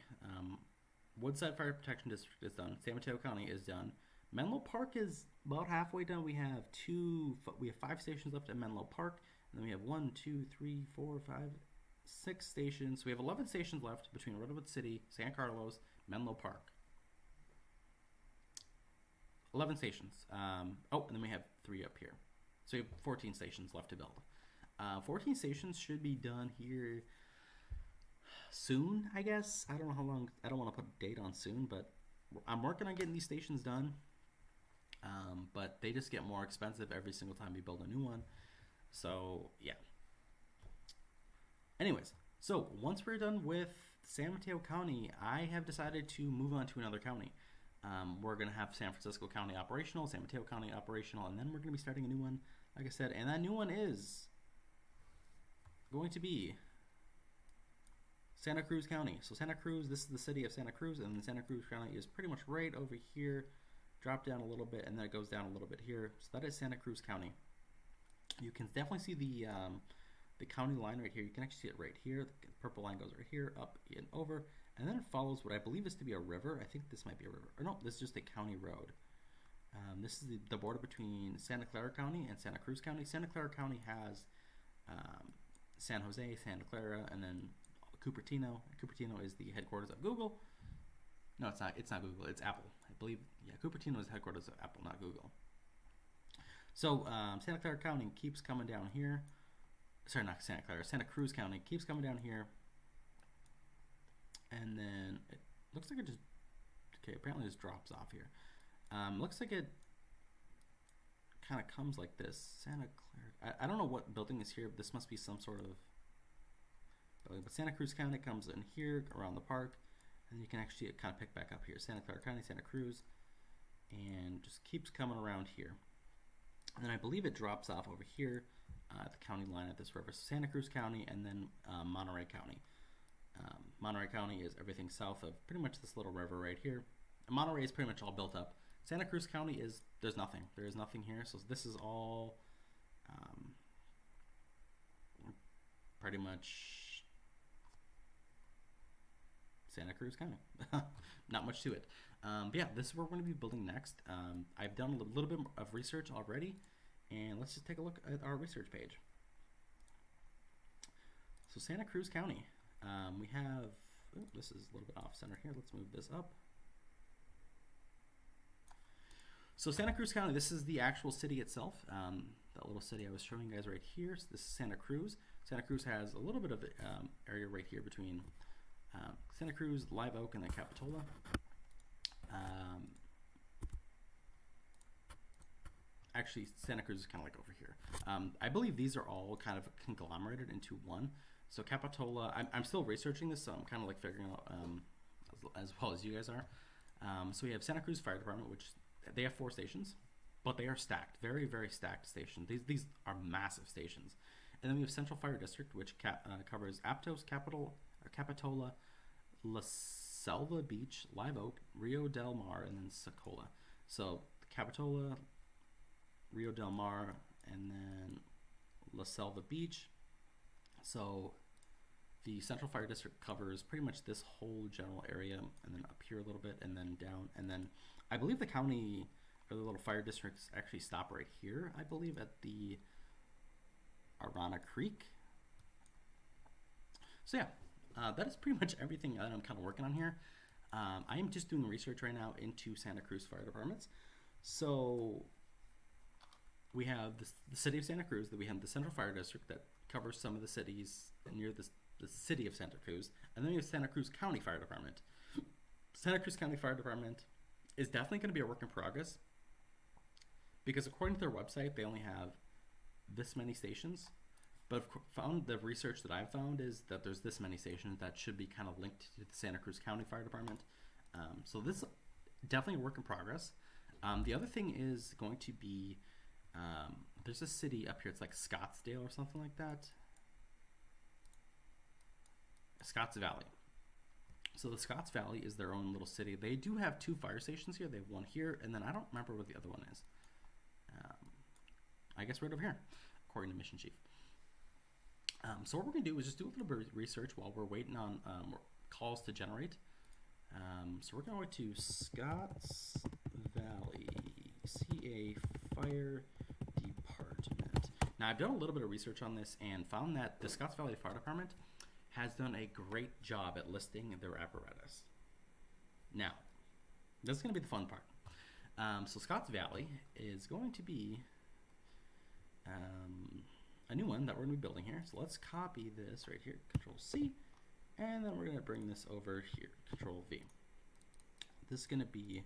Speaker 1: Woodside Fire Protection District is done. San Mateo County is done. Menlo Park is about halfway done. We have 5 stations left at Menlo Park. And then we have 1, 2, 3, 4, 5, 6 stations. We have 11 stations left between Redwood City, San Carlos, Menlo Park. 11 stations. Oh, and then we have 3 up here. So we have 14 stations left to build. 14 stations should be done here soon, I guess. I don't know how long. I don't want to put a date on soon, but I'm working on getting these stations done. But they just get more expensive every single time we build a new one. So, yeah. Anyways, so once we're done with San Mateo County, I have decided to move on to another county. We're going to have San Francisco County operational, San Mateo County operational, and then we're going to be starting a new one, like I said. And that new one is going to be Santa Cruz County. So Santa Cruz, this is the city of Santa Cruz, and then Santa Cruz County is pretty much right over here. Drop down a little bit, and then it goes down a little bit here. So that is Santa Cruz County. You can definitely see the county line right here. You can actually see it right here. The purple line goes right here, up and over, and then it follows what I believe is to be a river. I think this might be a river. Or no, this is just a county road. This is the border between Santa Clara County and Santa Cruz County. Santa Clara County has San Jose, Santa Clara, and then Cupertino. Cupertino is the headquarters of Google. No, it's not. It's not Google. It's Apple. I believe. Yeah, Cupertino is the headquarters of Apple, not Google. So Santa Clara County keeps coming down here. Sorry, not Santa Clara. Santa Cruz County keeps coming down here. And then it looks like it just, okay, apparently it just drops off here. Looks like it kind of comes like this. Santa Clara. I don't know what building is here, but this must be some sort of building. But Santa Cruz County comes in here around the park. And you can actually kind of pick back up here. Santa Clara County, Santa Cruz. And just keeps coming around here. And then I believe it drops off over here at the county line at this river. So Santa Cruz County and then Monterey County. Monterey County is everything south of pretty much this little river right here. And Monterey is pretty much all built up. Santa Cruz County is, there's nothing. There is nothing here. So this is all pretty much Santa Cruz County. Not much to it. But yeah, this is where we're going to be building next. I've done a little bit of research already. And let's just take a look at our research page. So Santa Cruz County. We have, oh, this is a little bit off center here. Let's move this up. So Santa Cruz County, this is the actual city itself. That little city I was showing you guys right here. So this is Santa Cruz. Santa Cruz has a little bit of area right here between Santa Cruz, Live Oak, and then Capitola. Actually, Santa Cruz is kind of like over here. I believe these are all kind of conglomerated into one. So Capitola, I'm still researching this, so I'm kind of like figuring out as well as you guys are. So we have Santa Cruz Fire Department, which they have 4 stations, but they are stacked, very, very stacked stations. These are massive stations. And then we have Central Fire District, which covers Aptos, Capitola, La Selva Beach, Live Oak, Rio Del Mar, and then Socola. So Capitola, Rio Del Mar, and then La Selva Beach. So the Central Fire District covers pretty much this whole general area, and then up here a little bit, and then down, and then I believe the county or the little fire districts actually stop right here, I believe, at the Arana Creek. So yeah, that is pretty much everything that I'm kind of working on here. I am just doing research right now into Santa Cruz Fire Departments. So we have the city of Santa Cruz, that we have the Central Fire District that covers some of the cities near the city of Santa Cruz, and then we have Santa Cruz County Fire Department. Santa Cruz County Fire Department is definitely going to be a work in progress, because according to their website, they only have this many stations. But the research that I've found is that there's this many stations that should be kind of linked to the Santa Cruz County Fire Department. So this is definitely a work in progress. The other thing is going to be, there's a city up here, it's like Scottsdale or something like that. Scotts Valley. So the Scotts Valley is their own little city. They do have 2 fire stations here. They have one here, and then I don't remember what the other one is. I guess right over here, according to Missionchief. So what we're going to do is just do a little bit of research while we're waiting on calls to generate. So we're going to Scotts Valley, CA Fire Department. Now I've done a little bit of research on this and found that the Scotts Valley Fire Department has done a great job at listing their apparatus. Now, this is going to be the fun part. So Scotts Valley is going to be a new one that we're going to be building here. So let's copy this right here, Control C, and then we're going to bring this over here, Control V. This is going to be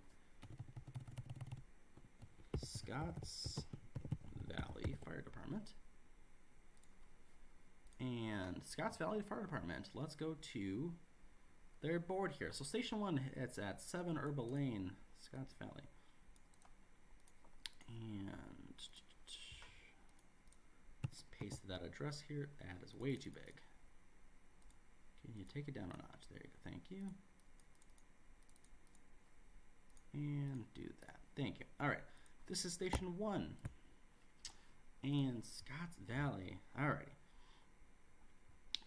Speaker 1: Scotts Valley Fire Department. And Scotts Valley Fire Department, let's go to their board here. So Station 1, it's at 7 Herba Lane, Scotts Valley. And let's paste that address here. That is way too big. Can you take it down a notch? There you go. Thank you. And do that. Thank you. All right. This is Station 1. And Scotts Valley. All right.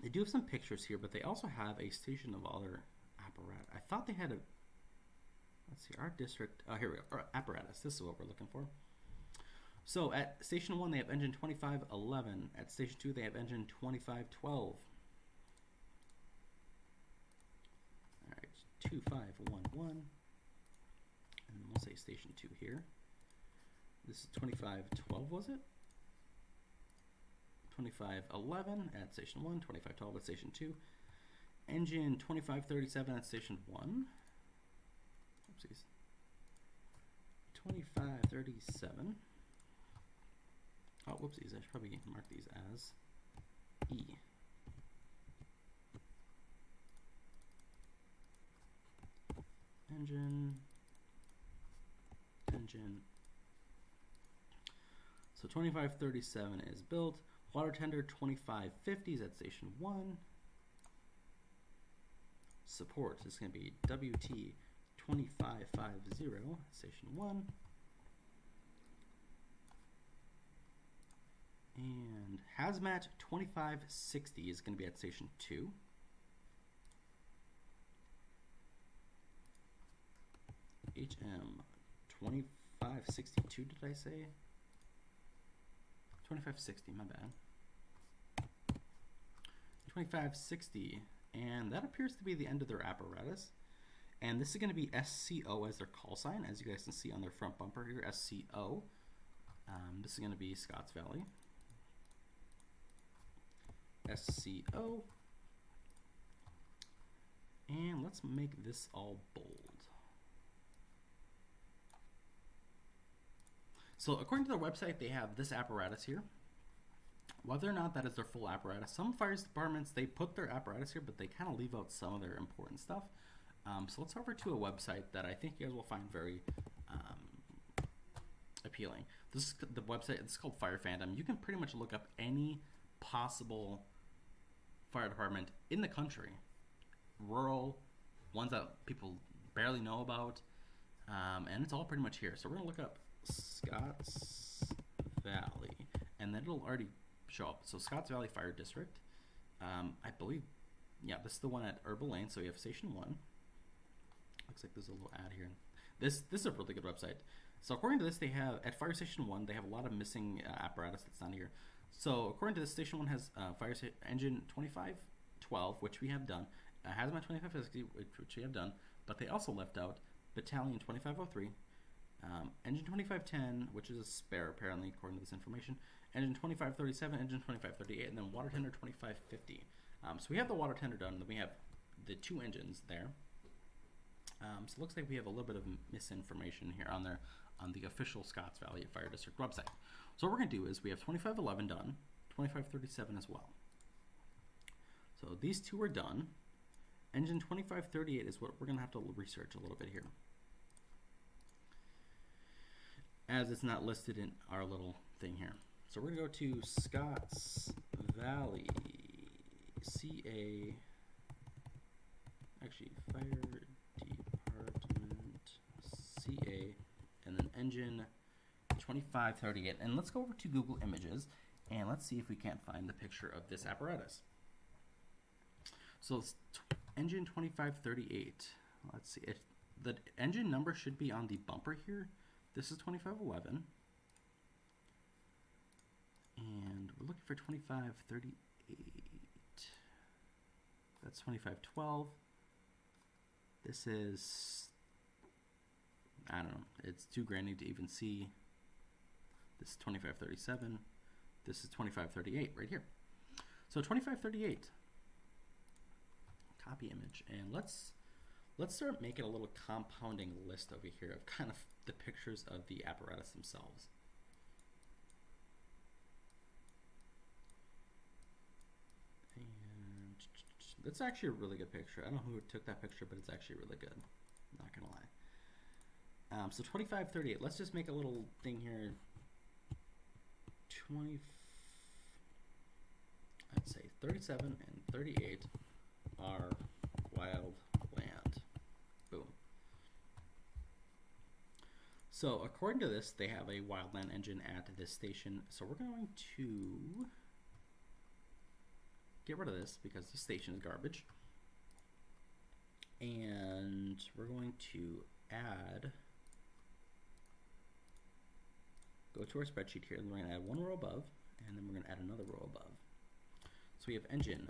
Speaker 1: They do have some pictures here, but they also have a station of other apparatus. I thought they had a, let's see, our district, oh, here we go, our apparatus. This is what we're looking for. So at Station 1, they have engine 2511. At Station 2, they have engine 2512. All right, 2511. And we'll say Station 2 here. This is 2512, was it? 2511 at Station 1, 2512 at Station 2. Engine 2537 at Station 1. Oopsies. 2537. Oh, whoopsies, I should probably mark these as E. Engine. So 2537 is built. Water tender 2550 is at Station 1. Support is going to be WT 2550 at Station 1. And Hazmat 2560 is going to be at Station 2. HM 2562, did I say? 2560, my bad. 2560, and that appears to be the end of their apparatus. And this is going to be SCO as their call sign, as you guys can see on their front bumper here, SCO. This is going to be Scotts Valley. SCO. And let's make this all bold. So according to their website, they have this apparatus here. Whether or not that is their full apparatus, some fire departments, they put their apparatus here, but they kind of leave out some of their important stuff. So let's over to a website that I think you guys will find very appealing. This is the website. It's called Fire Fandom. You can pretty much look up any possible fire department in the country, rural, ones that people barely know about, and it's all pretty much here. So we're gonna look up Scotts Valley, and then it'll already show up. So Scotts Valley Fire District, I believe, yeah, this is the one at Herbal Lane. So you have Station 1. Looks like there's a little ad here. This is a really good website. So according to this, they have at Fire Station 1, they have a lot of missing apparatus that's not here. So according to this, Station 1 has engine 2512, which we have done, Hazmat 2550, which we have done, but they also left out Battalion 2503, engine 2510, which is a spare apparently according to this information, engine 2537, engine 2538, and then water tender 2550. So we have the water tender done, and then we have the two engines there. So it looks like we have a little bit of misinformation here on the official Scotts Valley Fire District website. So what we're going to do is we have 2511 done, 2537 as well. So these two are done. Engine 2538 is what we're going to have to research a little bit here, as it's not listed in our little thing here. So we're going to go to Scotts Valley CA, actually Fire Department CA, and then engine 2538. And let's go over to Google Images and let's see if we can't find the picture of this apparatus. So it's engine 2538. Let's see. The engine number should be on the bumper here. This is 2511. And we're looking for 2538. That's 2512. This is, I don't know, it's too grainy to even see. This is 2537. This is 2538 right here. So 2538. Copy image, and let's start making a little compounding list over here of kind of the pictures of the apparatus themselves. And that's actually a really good picture. I don't know who took that picture, but it's actually really good. I'm not gonna lie. So 2538. Let's just make a little thing here. I'd say 37 and 38 are wild land. Boom. So according to this, they have a wildland engine at this station. So we're going to get rid of this because this station is garbage. And we're going to go to our spreadsheet here, and we're going to add one row above, and then we're going to add another row above. So we have engine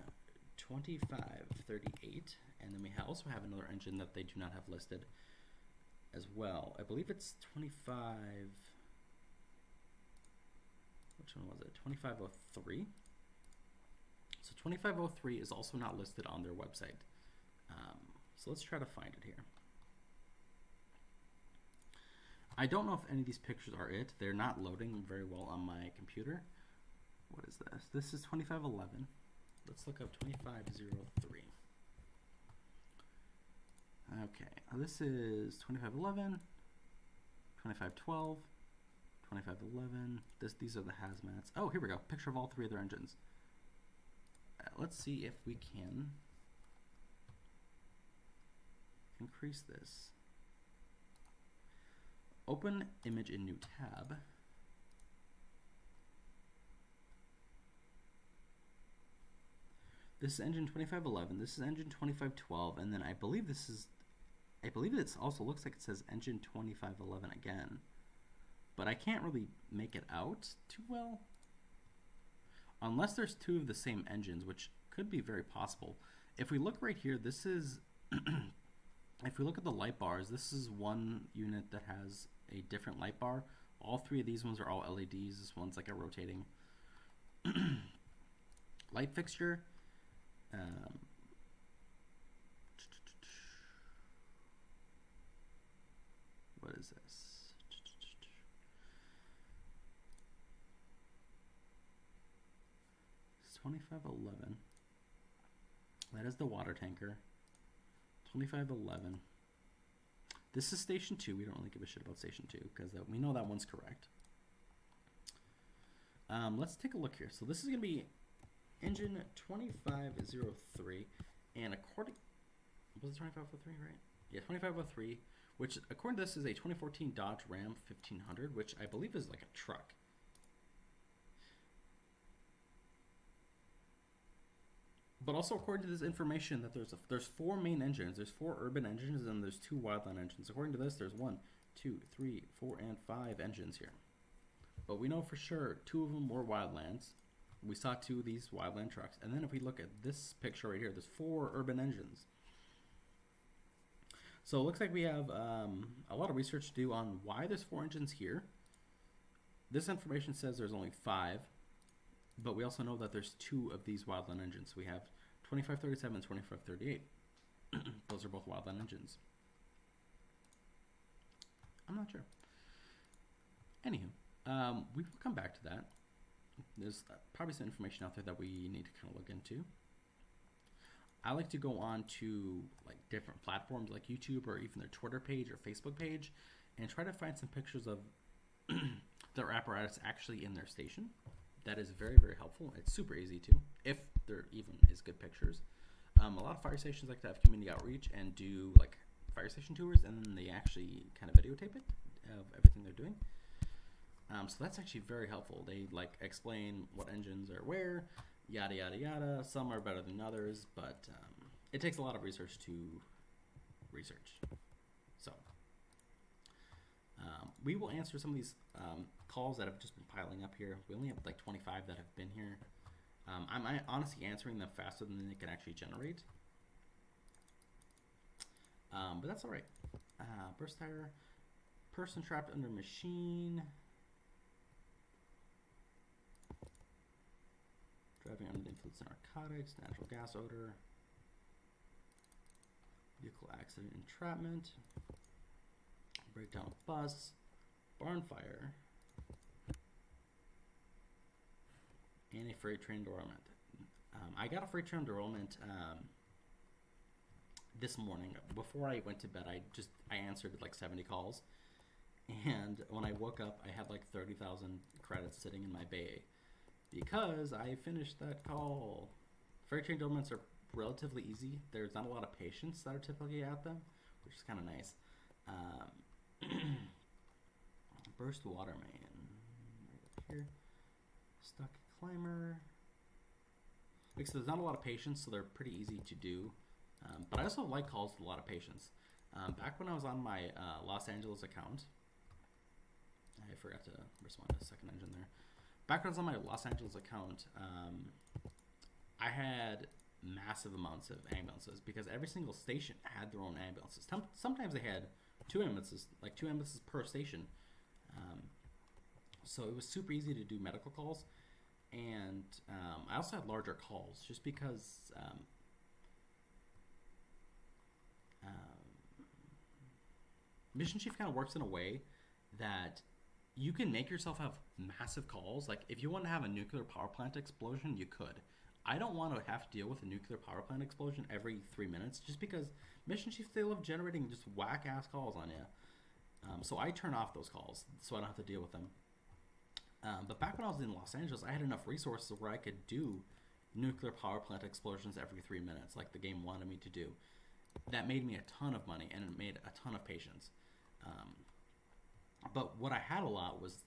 Speaker 1: 2538, and then we also have another engine that they do not have listed as well. I believe it's 25, which one was it? 2503. So 2503 is also not listed on their website. So let's try to find it here. I don't know if any of these pictures are it. They're not loading very well on my computer. What is this? This is 2511. Let's look up 2503. Okay, this is 2511, 2512, 2511. These are the hazmats. Oh, here we go. Picture of all three of their engines. Let's see if we can increase this. Open image in new tab. This is engine 2511. This is engine 2512, and then I believe it also looks like it says engine 2511 again, but I can't really make it out too well. Unless there's two of the same engines, which could be very possible. If we look right here, this is if we look at the light bars, this is one unit that has a different light bar. All three of these ones are all LEDs. This one's like a rotating light fixture. What is this? It's 2511. That is the water tanker. 2511. This is station 2. We don't really give a shit about station 2 because we know that one's correct. Let's take a look here. So this is going to be engine 2503, and according, was it 2503, right? Yeah, 2503, which according to this is a 2014 Dodge Ram 1500, which I believe is like a truck. But also according to this information that there's 4 main engines. There's 4 urban engines and there's 2 wildland engines. According to this, there's 1, 2, 3, 4, and 5 engines here. But we know for sure 2 of them were wildlands. We saw 2 of these wildland trucks. And then if we look at this picture right here, there's 4 urban engines. So it looks like we have a lot of research to do on why there's 4 engines here. This information says there's only 5. But we also know that there's 2 of these wildland engines. We have 2537 and 2538. Those are both wildland engines. I'm not sure. Anywho, we will come back to that. There's probably some information out there that we need to kind of look into. I like to go on to like different platforms like YouTube or even their Twitter page or Facebook page and try to find some pictures of their apparatus actually in their station. That is very, very helpful. It's super easy too, if there even is good pictures. A lot of fire stations like to have community outreach and do like fire station tours, and then they actually kind of videotape it of everything they're doing. So that's actually very helpful. They like explain what engines are where, yada yada yada. Some are better than others, but it takes a lot of research to research. So we will answer some of these calls that have just been piling up here. We only have like 25 that have been here. I'm honestly answering them faster than they can actually generate. But that's all right. Burst tire, person trapped under machine, driving under the influence of narcotics, natural gas odor, vehicle accident, entrapment, breakdown of bus, barn fire, and a freight train derailment. I got a freight train derailment this morning. Before I went to bed, I answered like 70 calls, and when I woke up, I had like 30,000 credits sitting in my bay because I finished that call. Freight train derailments are relatively easy. There's not a lot of patients that are typically at them, which is kind of nice. Burst water main right up here. Stuck climber. Because there's not a lot of patients, so they're pretty easy to do. But I also like calls with a lot of patients. Back when I was on my Los Angeles account, I forgot to respond to the second engine there. Back when I was on my Los Angeles account, I had massive amounts of ambulances because every single station had their own ambulances. Sometimes they had two ambulances per station. So it was super easy to do medical calls. And I also had larger calls just because Missionchief kind of works in a way that you can make yourself have massive calls. Like if you want to have a nuclear power plant explosion, you could. I don't want to have to deal with a nuclear power plant explosion every 3 minutes just because Missionchief, they love generating just whack-ass calls on you. So I turn off those calls so I don't have to deal with them. But back when I was in Los Angeles, I had enough resources where I could do nuclear power plant explosions every 3 minutes, like the game wanted me to do. That made me a ton of money, and it made a ton of patience. But what I had a lot was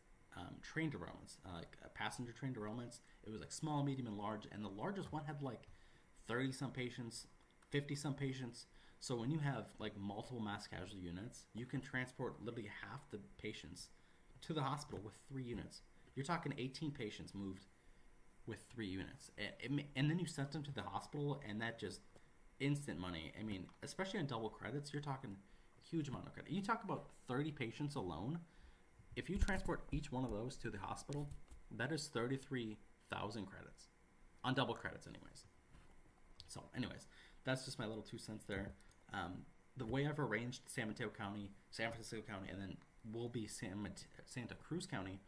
Speaker 1: train derailments, like passenger train derailments. It was like small, medium, and large, and the largest one had like 30-some patients, 50-some patients. So when you have like multiple mass casualty units, you can transport literally half the patients to the hospital with 3 units. You're talking 18 patients moved with 3 units. And then you sent them to the hospital, and that just instant money. I mean, especially on double credits, you're talking huge amount of credit. You talk about 30 patients alone. If you transport each one of those to the hospital, that is 33,000 credits. On double credits, anyways. So, anyways, that's just my little 2 cents there. The way I've arranged San Mateo County, San Francisco County, and then will be Santa Cruz County,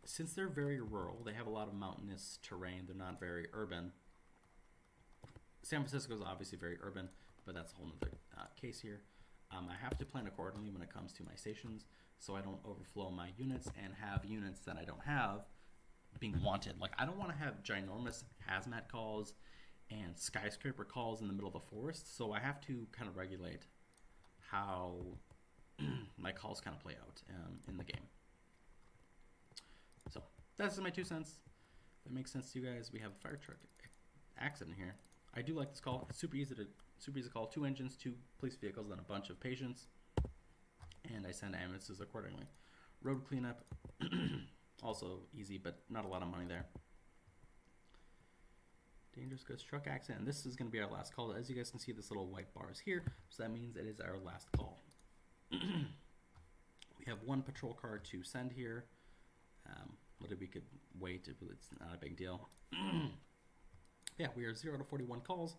Speaker 1: since they're very rural, they have a lot of mountainous terrain, they're not very urban. San Francisco is obviously very urban, but that's a whole other case here. I have to plan accordingly when it comes to my stations, so I don't overflow my units and have units that I don't have being wanted. Like, I don't want to have ginormous hazmat calls and skyscraper calls in the middle of the forest, so I have to kind of regulate how my calls kind of play out in the game. So that's my 2 cents. If that makes sense to you guys, we have a fire truck accident here. I do like this call. It's super easy to call. 2 engines, 2 police vehicles, then a bunch of patients, and I send ambulances accordingly. Road cleanup, also easy, but not a lot of money there. Dangerous goods truck accident. And this is going to be our last call. As you guys can see, this little white bar is here, so that means it is our last call. We have 1 patrol car to send here. Whether we could wait, it's not a big deal. Yeah, we are 0 to 41 calls.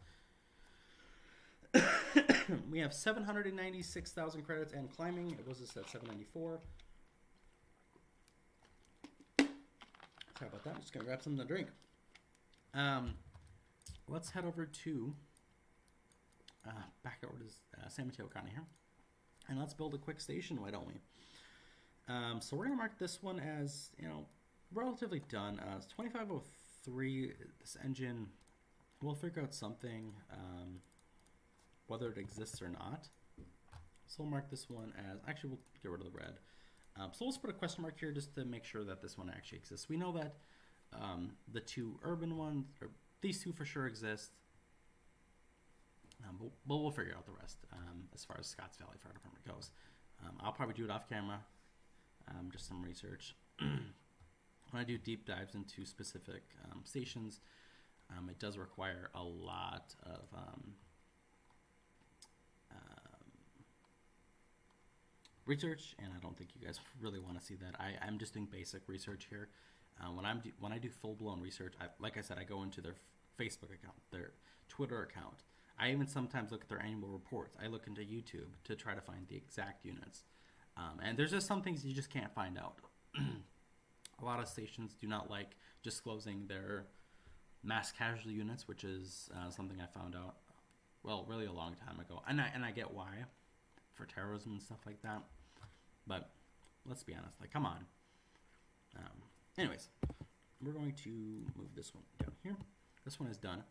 Speaker 1: We have 796,000 credits and climbing. It was just at 794. Sorry about that. I'm just going to grab something to drink. Let's head over to back over to San Mateo County here. And let's build a quick station, why don't we? So we're going to mark this one as, relatively done. It's 2503. This engine, we'll figure out something, whether it exists or not. So we'll mark this one as, actually we'll get rid of the red. So let's put a question mark here just to make sure that this one actually exists. We know that the 2 urban ones, or these 2 for sure exist. But we'll figure out the rest as far as Scotts Valley Fire Department goes. I'll probably do it off camera, just some research. When I do deep dives into specific stations, it does require a lot of research, and I don't think you guys really want to see that. I'm just doing basic research here. When I do full-blown research, like I said, I go into their Facebook account, their Twitter account. I even sometimes look at their annual reports. I look into YouTube to try to find the exact units. And there's just some things you just can't find out. A lot of stations do not like disclosing their mass casualty units, which is something I found out, really a long time ago. And I get why, for terrorism and stuff like that. But let's be honest, like, come on. Anyways, we're going to move this one down here. This one is done.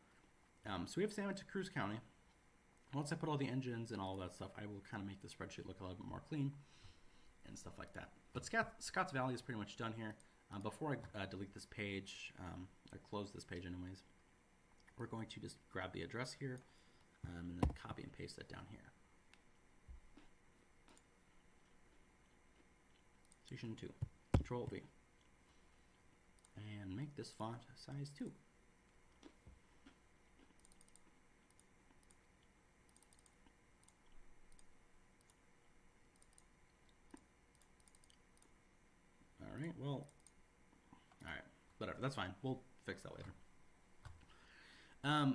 Speaker 1: So we have Santa Cruz County. Once I put all the engines and all that stuff, I will kind of make the spreadsheet look a little bit more clean and stuff like that. But Scotts Valley is pretty much done here. Before I delete this page, or close this page anyways, we're going to just grab the address here and then copy and paste it down here. Station 2, Control V. And make this font size 2. Alright, well, alright, whatever, that's fine. We'll fix that later.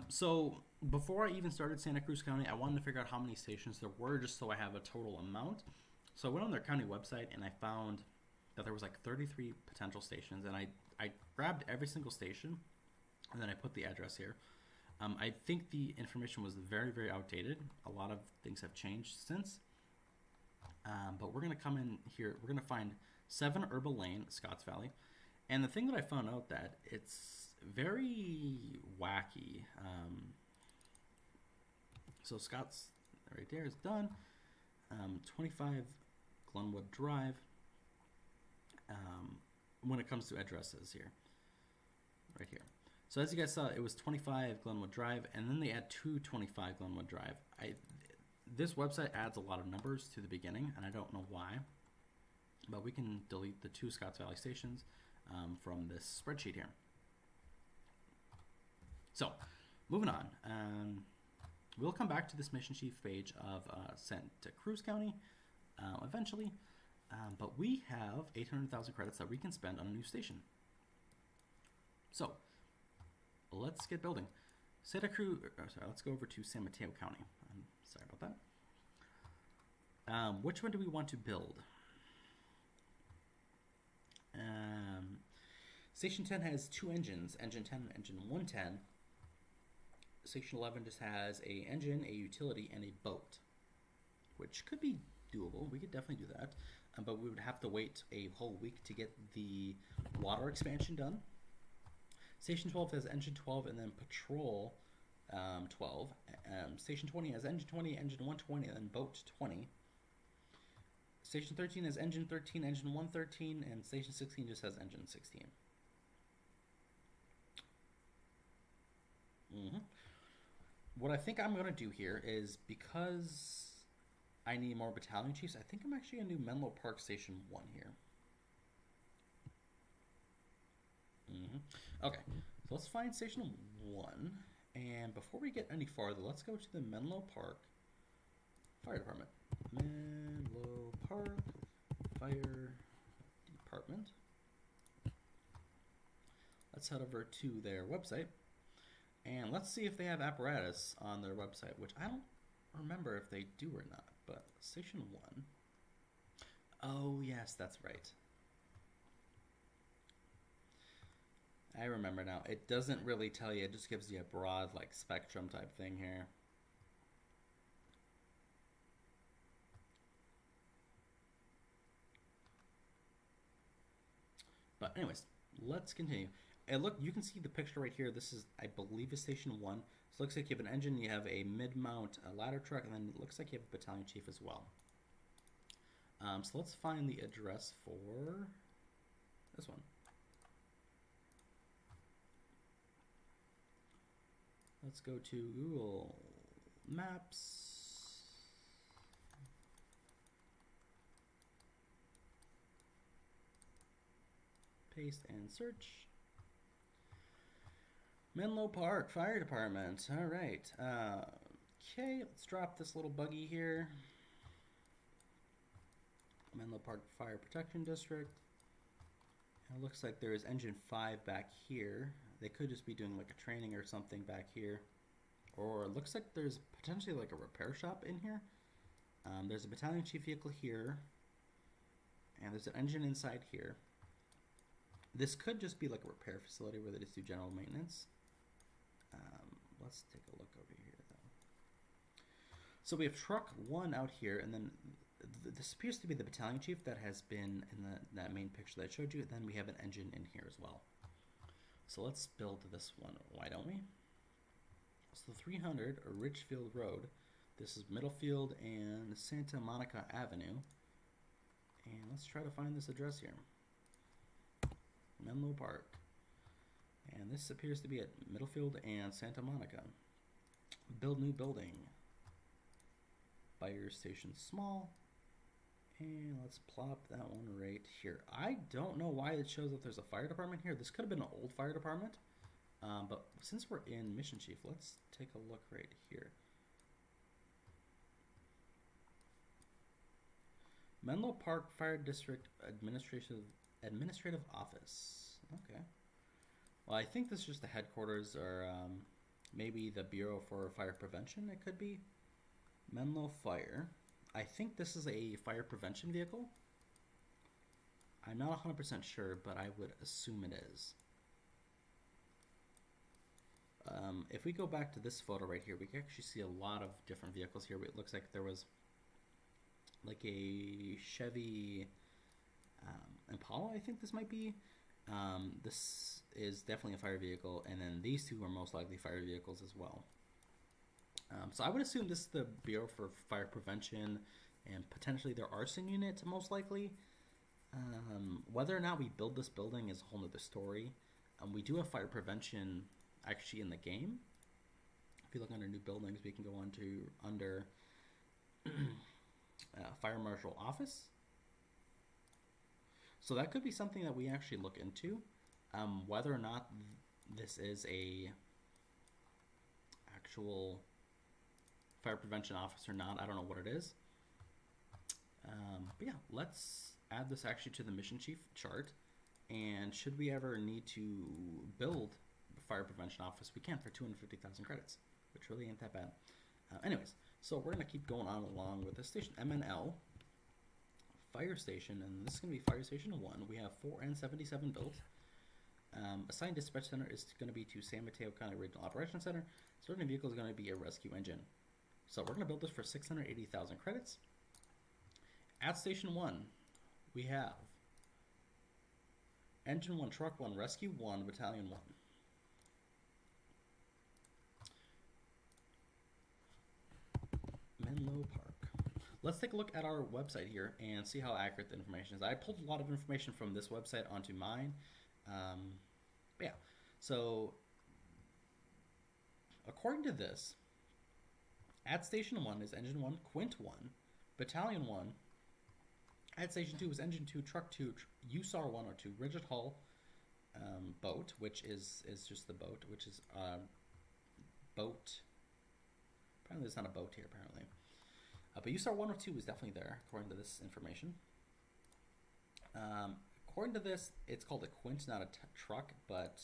Speaker 1: So before I even started Santa Cruz County, I wanted to figure out how many stations there were just so I have a total amount. So I went on their county website and I found that there was like 33 potential stations, and I grabbed every single station and then I put the address here. I think the information was very, very outdated. A lot of things have changed since. But we're going to come in here. We're going to find 7 Herbal Lane, Scotts Valley. And the thing that I found out that it's very wacky. So Scotts right there is done. 25 Glenwood Drive. When it comes to addresses here, right here. So as you guys saw, it was 25 Glenwood Drive, and then they add 225 Glenwood Drive. This website adds a lot of numbers to the beginning, and I don't know why, but we can delete the 2 Scotts Valley stations from this spreadsheet here. So, moving on. We'll come back to this Mission Chief page of Santa Cruz County eventually. But we have 800,000 credits that we can spend on a new station. So, let's get building. Santa Cruz, let's go over to San Mateo County. Sorry about that. Which one do we want to build? Station 10 has 2 engines, engine 10 and engine 110. Station 11 just has a engine, a utility, and a boat, which could be doable. We could definitely do that. But we would have to wait a whole week to get the water expansion done. Station 12 has engine 12 and then patrol 12. Station 20 has engine 20, engine 120, and then boat 20. Station 13 has engine 13, engine 113, and station 16 just has engine 16. What I think I'm going to do here is, because I need more battalion chiefs, I think I'm actually going to do Menlo Park Station 1 here. Okay, so let's find Station 1. And before we get any farther, let's go to the Menlo Park Fire Department. Menlo Park Fire Department. Let's head over to their website. And let's see if they have apparatus on their website, which I don't remember if they do or not. But Station 1. Oh, yes, that's right. I remember now. It doesn't really tell you. It just gives you a broad, like, spectrum type thing here. But anyways, let's continue. And look, you can see the picture right here. This is, I believe, is Station 1. So it looks like you have an engine, you have a mid-mount ladder truck, and then it looks like you have a battalion chief as well. So let's find the address for this one. Let's go to Google Maps. Paste and search. Menlo Park Fire Department. All right. Okay, let's drop this little buggy here. Menlo Park Fire Protection District. And it looks like there is engine 5 back here. They could just be doing like a training or something back here. Or it looks like there's potentially like a repair shop in here. There's a battalion chief vehicle here. And there's an engine inside here. This could just be like a repair facility where they just do general maintenance. Let's take a look over here though. So we have truck 1 out here, and then this appears to be the battalion chief that has been in that main picture that I showed you. Then we have an engine in here as well. So let's build this one, why don't we? So 300 Richfield Road. This is Middlefield and Santa Monica Avenue. And let's try to find this address here. Menlo Park. And this appears to be at Middlefield and Santa Monica. Build new building. Fire station small. And let's plop that one right here. I don't know why it shows that there's a fire department here. This could have been an old fire department. But since we're in Missionchief, let's take a look right here. Menlo Park Fire District Administrative Office. Okay. Well, I think this is just the headquarters, or maybe the Bureau for Fire Prevention. It could be Menlo Fire. I think this is a fire prevention vehicle. I'm not 100% sure, but I would assume it is. If we go back to this photo right here, we can actually see a lot of different vehicles here. It looks like there was like a Chevy Impala, I think this might be. This is definitely a fire vehicle, and then these two are most likely fire vehicles as well. So I would assume this is the Bureau for Fire Prevention and potentially their arson unit, most likely. Whether or not we build this building is a whole other story. We do have fire prevention actually in the game. If you look under new buildings, we can go under Fire Marshal Office. So that could be something that we actually look into. Whether or not this is a actual fire prevention office or not, I don't know what it is. But yeah, let's add this actually to the Missionchief chart. And should we ever need to build a fire prevention office, we can for 250,000 credits, which really ain't that bad. Anyways, so we're going to keep going on along with this station. MNL, fire station, and this is going to be fire station 1. We have 4 and 77 built. Assigned dispatch center is going to be to San Mateo County Regional Operations Center. Certain vehicle is going to be a rescue engine. So we're going to build this for 680,000 credits. At Station 1, we have Engine 1, Truck 1, Rescue 1, Battalion 1. Menlo Park. Let's take a look at our website here and see how accurate the information is. I pulled a lot of information from this website onto mine. But yeah, so according to this, at Station 1 is Engine 1, Quint 1, Battalion 1. At Station 2 is Engine 2, Truck 2, USAR 102, Rigid Hull boat, which is just the boat, which is boat. Apparently there's not a boat here, apparently. But USAR 102 is definitely there, according to this information. According to this, it's called a Quint, not a truck, but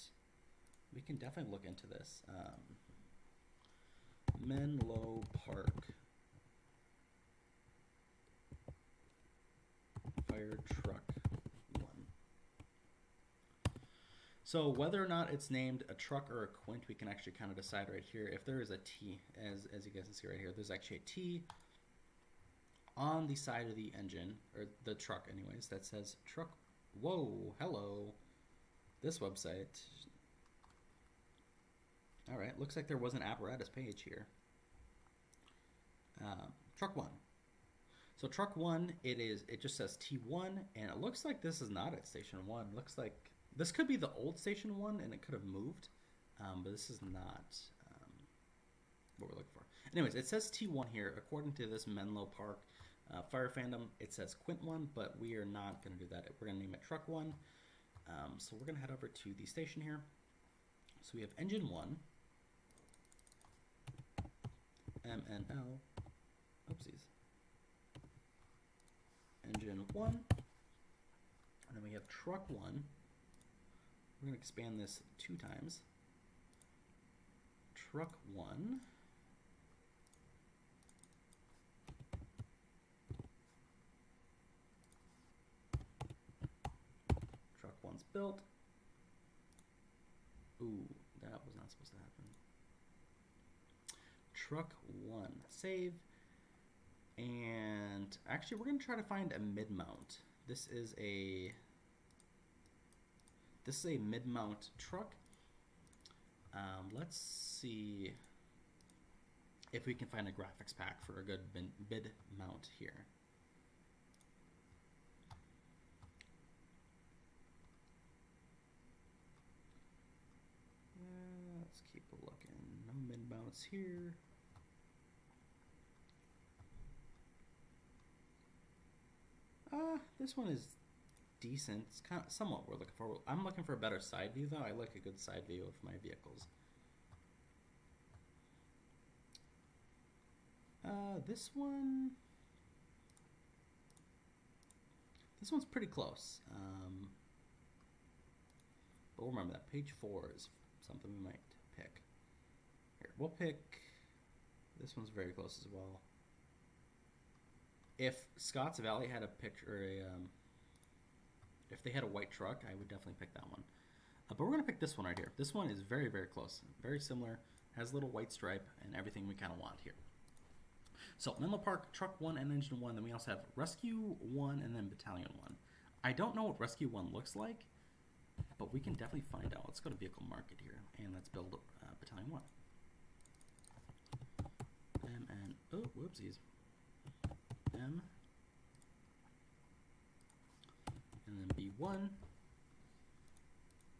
Speaker 1: we can definitely look into this. Menlo Park Fire Truck 1. So whether or not it's named a truck or a Quint, we can actually kind of decide right here. If there is a T, as you guys can see right here, there's actually a T on the side of the engine, or the truck anyways, that says truck. Whoa, hello. This website. Alright, looks like there was an apparatus page here. Truck 1. So truck 1, it just says T1, and it looks like this is not at Station 1. Looks like this could be the old Station 1, and it could have moved, but this is not what we're looking for. Anyways, it says T1 here. According to this Menlo Park Fire Fandom, it says Quint 1, but we are not going to do that. We're going to name it Truck 1. So we're going to head over to the station here. So we have Engine 1, MNL, oopsies, Engine 1, and then we have Truck 1. We're going to expand this 2 times. Truck 1. Truck 1's built. Ooh, that was not supposed to happen. Truck 1, save. And actually, we're going to try to find a mid-mount. This is a mid-mount truck. Let's see if we can find a graphics pack for a good mid-mount here. units here. This one is decent. It's kind of somewhat what we're looking for. I'm looking for a better side view though. I like a good side view of my vehicles. This one's pretty close. But remember that page 4 is something we might pick. Here, we'll pick. This one's very close as well. If Scotts Valley had a picture, if they had a white truck, I would definitely pick that one. But we're gonna pick this one right here. This one is very, very close, very similar. Has a little white stripe and everything we kind of want here. So Menlo Park, Truck 1 and Engine 1. Then we also have Rescue 1 and then Battalion 1. I don't know what Rescue 1 looks like, but we can definitely find out. Let's go to Vehicle Market here and let's build Battalion 1. Oh, whoopsies. M and then B1.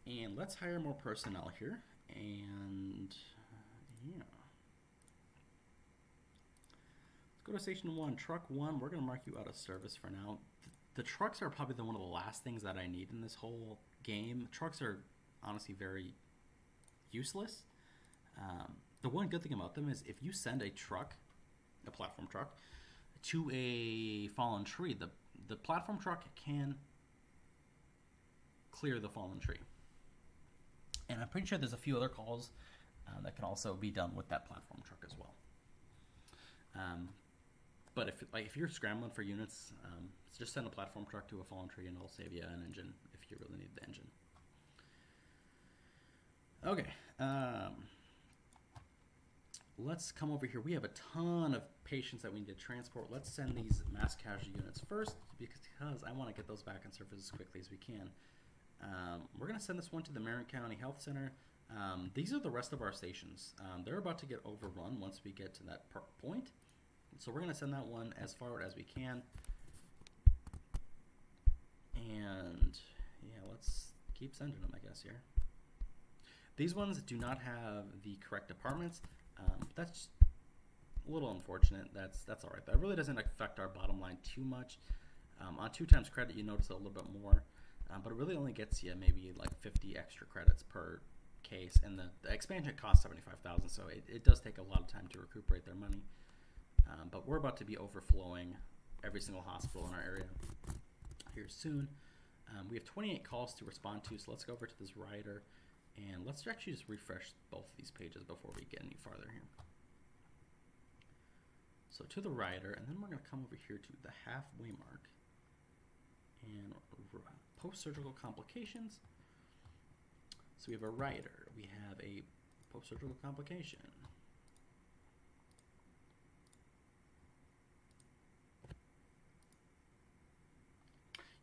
Speaker 1: And let's hire more personnel here. And yeah. Go to Station 1, Truck 1. We're going to mark you out of service for now. The trucks are probably one of the last things that I need in this whole game. Trucks are honestly very useless. The one good thing about them is if you send a truck, a platform truck, to a fallen tree, the platform truck can clear the fallen tree. And I'm pretty sure there's a few other calls that can also be done with that platform truck as well. But if you're scrambling for units, just send a platform truck to a fallen tree and it'll save you an engine if you really need the engine. Okay, let's come over here. We have a ton of patients that we need to transport. Let's send these mass casualty units first because I want to get those back on surface as quickly as we can. We're going to send this one to the Marion County Health Center. These are the rest of our stations. They're about to get overrun once we get to that point. So we're going to send that one as far as we can. And yeah, let's keep sending them, I guess, here. These ones do not have the correct departments. That's a little unfortunate. That's all right. That really doesn't affect our bottom line too much. On 2 times credit, you notice a little bit more. But it really only gets you maybe like 50 extra credits per case. And the expansion costs $75,000, so it does take a lot of time to recuperate their money. But we're about to be overflowing every single hospital in our area here soon. We have 28 calls to respond to, so let's go over to this rider and let's actually just refresh both of these pages before we get any farther here. So to the rider, and then we're going to come over here to the halfway mark and post-surgical complications. So we have a rider, we have a post-surgical complication.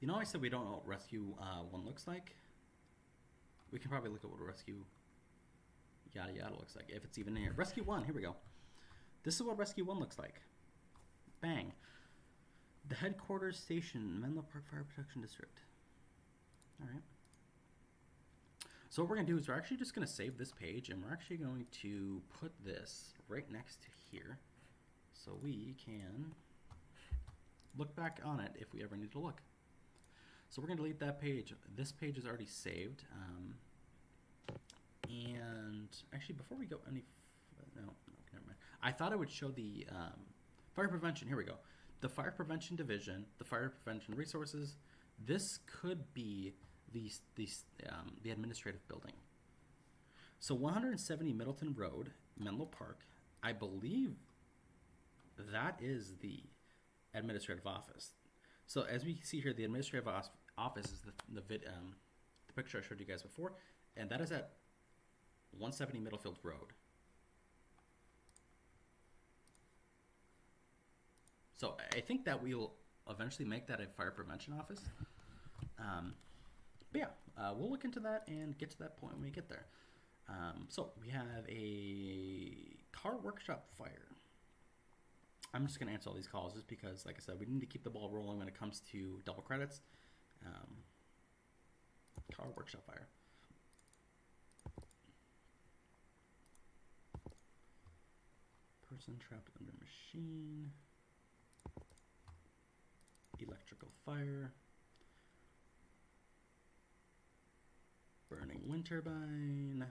Speaker 1: You know, I said we don't know what Rescue 1 looks like. We can probably look at what Rescue yada yada looks like, if it's even in here. Rescue 1, here we go. This is what Rescue 1 looks like. Bang. The headquarters station, Menlo Park Fire Protection District. All right. So what we're going to do is we're actually just going to save this page, and we're actually going to put this right next to here so we can look back on it if we ever need to look. So we're going to delete that page. This page is already saved. And actually, before we go any... No, never mind. I thought I would show the fire prevention. Here we go. The Fire Prevention Division, the Fire Prevention Resources. This could be the administrative building. So 170 Middleton Road, Menlo Park. I believe that is the administrative office. So as we see here, the administrative office is the picture I showed you guys before, and that is at 170 Middlefield Road. So I think that we'll eventually make that a fire prevention office. But yeah, we'll look into that and get to that point when we get there. So we have a car workshop fire. I'm just going to answer all these calls just because, like I said, we need to keep the ball rolling when it comes to double credits. Car workshop fire. Person trapped under machine. Electrical fire. Burning wind turbine.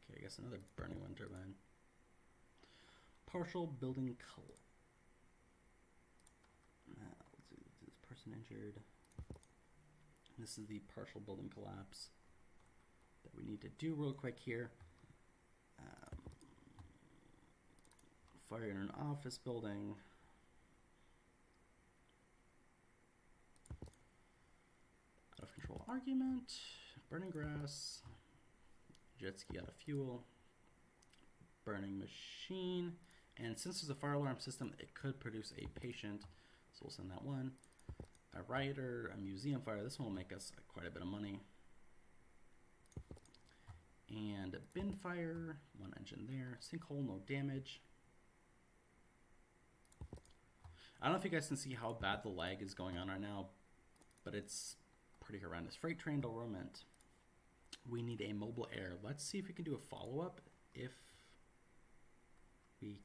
Speaker 1: Okay, I guess another burning wind turbine. Partial building collapse. Let's see, this person injured. This is the partial building collapse that we need to do real quick here. Fire in an office building. Out of control argument. Burning grass. Jet ski out of fuel. Burning machine. And since there's a fire alarm system, it could produce a patient. So we'll send that one. A rioter, a museum fire. This one will make us quite a bit of money. And a bin fire. One engine there. Sinkhole, no damage. I don't know if you guys can see how bad the lag is going on right now, but it's pretty horrendous. Freight train derailment. We need a mobile air. Let's see if we can do a follow-up. If we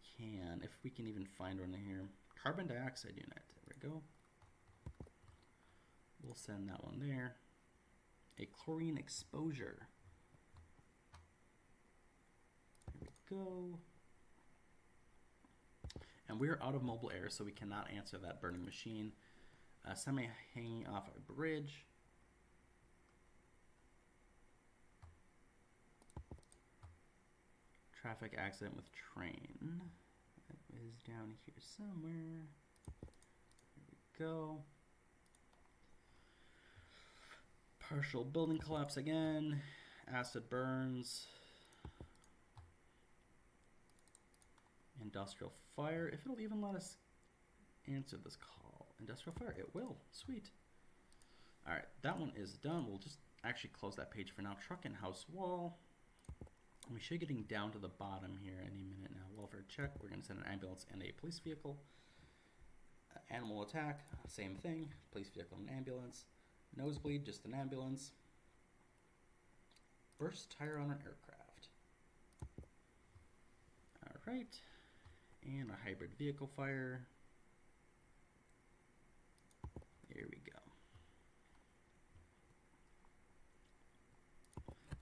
Speaker 1: can even find one in here. Carbon dioxide unit. There we go. We'll send that one there. A chlorine exposure. There we go. And we're out of mobile air, so we cannot answer that burning machine. Semi hanging off a bridge. Traffic accident with train. That is down here somewhere. There we go. Partial building collapse again. Acid burns. Industrial fire. If it'll even let us answer this call. Industrial fire. It will. Sweet. Alright, that one is done. We'll just actually close that page for now. Truck and house wall. We should be getting down to the bottom here any minute now. Welfare check. We're going to send an ambulance and a police vehicle. Animal attack. Same thing. Police vehicle and ambulance. Nosebleed. Just an ambulance. Burst tire on an aircraft. Alright. And a hybrid vehicle fire. There we go.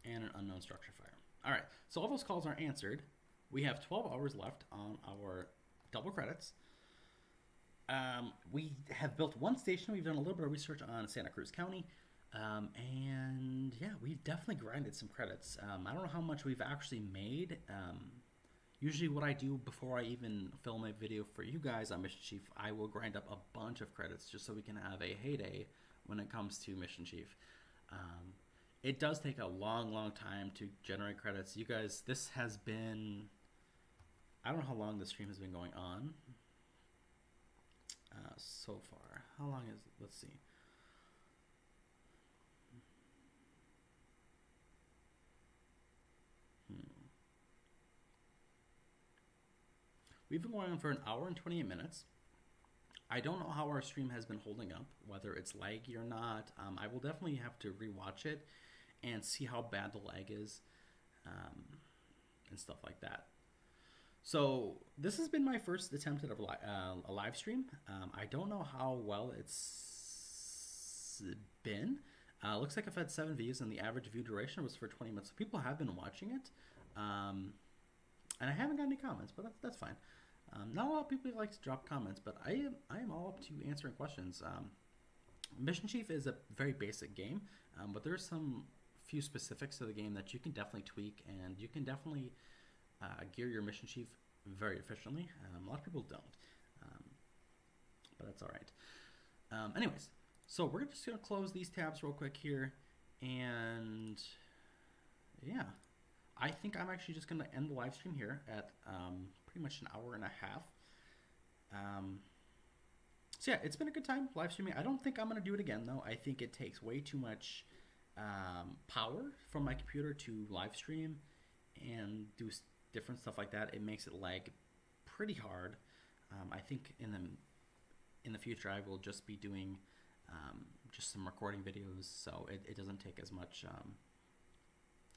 Speaker 1: And an unknown structure fire. All right, so all those calls are answered. We have 12 hours left on our double credits. We have built one station. We've done a little bit of research on Santa Cruz County. And yeah, we've definitely grinded some credits. I don't know how much we've actually made. Usually what I do before I even film a video for you guys on Missionchief, I will grind up a bunch of credits just so we can have a heyday when it comes to Missionchief. It does take a long, long time to generate credits. You guys, this has been, I don't know how long the stream has been going on so far. How long is it? Let's see. We've been going on for an hour and 28 minutes. I don't know how our stream has been holding up, whether it's laggy or not. I will definitely have to rewatch it and see how bad the lag is and stuff like that. So this has been my first attempt at a live stream. I don't know how well it's been. Looks like I've had 7 views and the average view duration was for 20 minutes. So people have been watching it. And I haven't got any comments, but that's fine. Not a lot of people like to drop comments, but I am all up to answering questions. Missionchief is a very basic game, but there's some few specifics to the game that you can definitely tweak, and you can definitely gear your Missionchief very efficiently. A lot of people don't, but that's all right. Anyways, so we're just going to close these tabs real quick here, and yeah. I think I'm actually just going to end the live stream here at pretty much an hour and a half. So yeah, it's been a good time live streaming. I don't think I'm going to do it again, though. I think it takes way too much power from my computer to live stream and do different stuff like that. It makes it lag pretty hard. I think in the future I will just be doing just some recording videos, so it doesn't take as much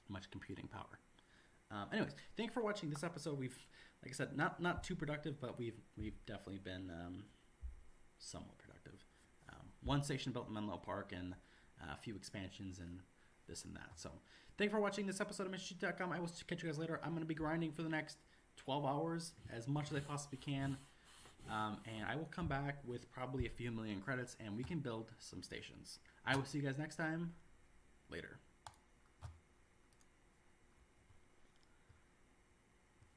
Speaker 1: much computing power. Anyways, thank you for watching this episode. We've, like I said, not too productive, but we've definitely been somewhat productive. One station built in Menlo Park and a few expansions and this and that. So thank you for watching this episode of Missionchief.com. I will catch you guys later. I'm going to be grinding for the next 12 hours as much as I possibly can. And I will come back with probably a few million credits and we can build some stations. I will see you guys next time. Later.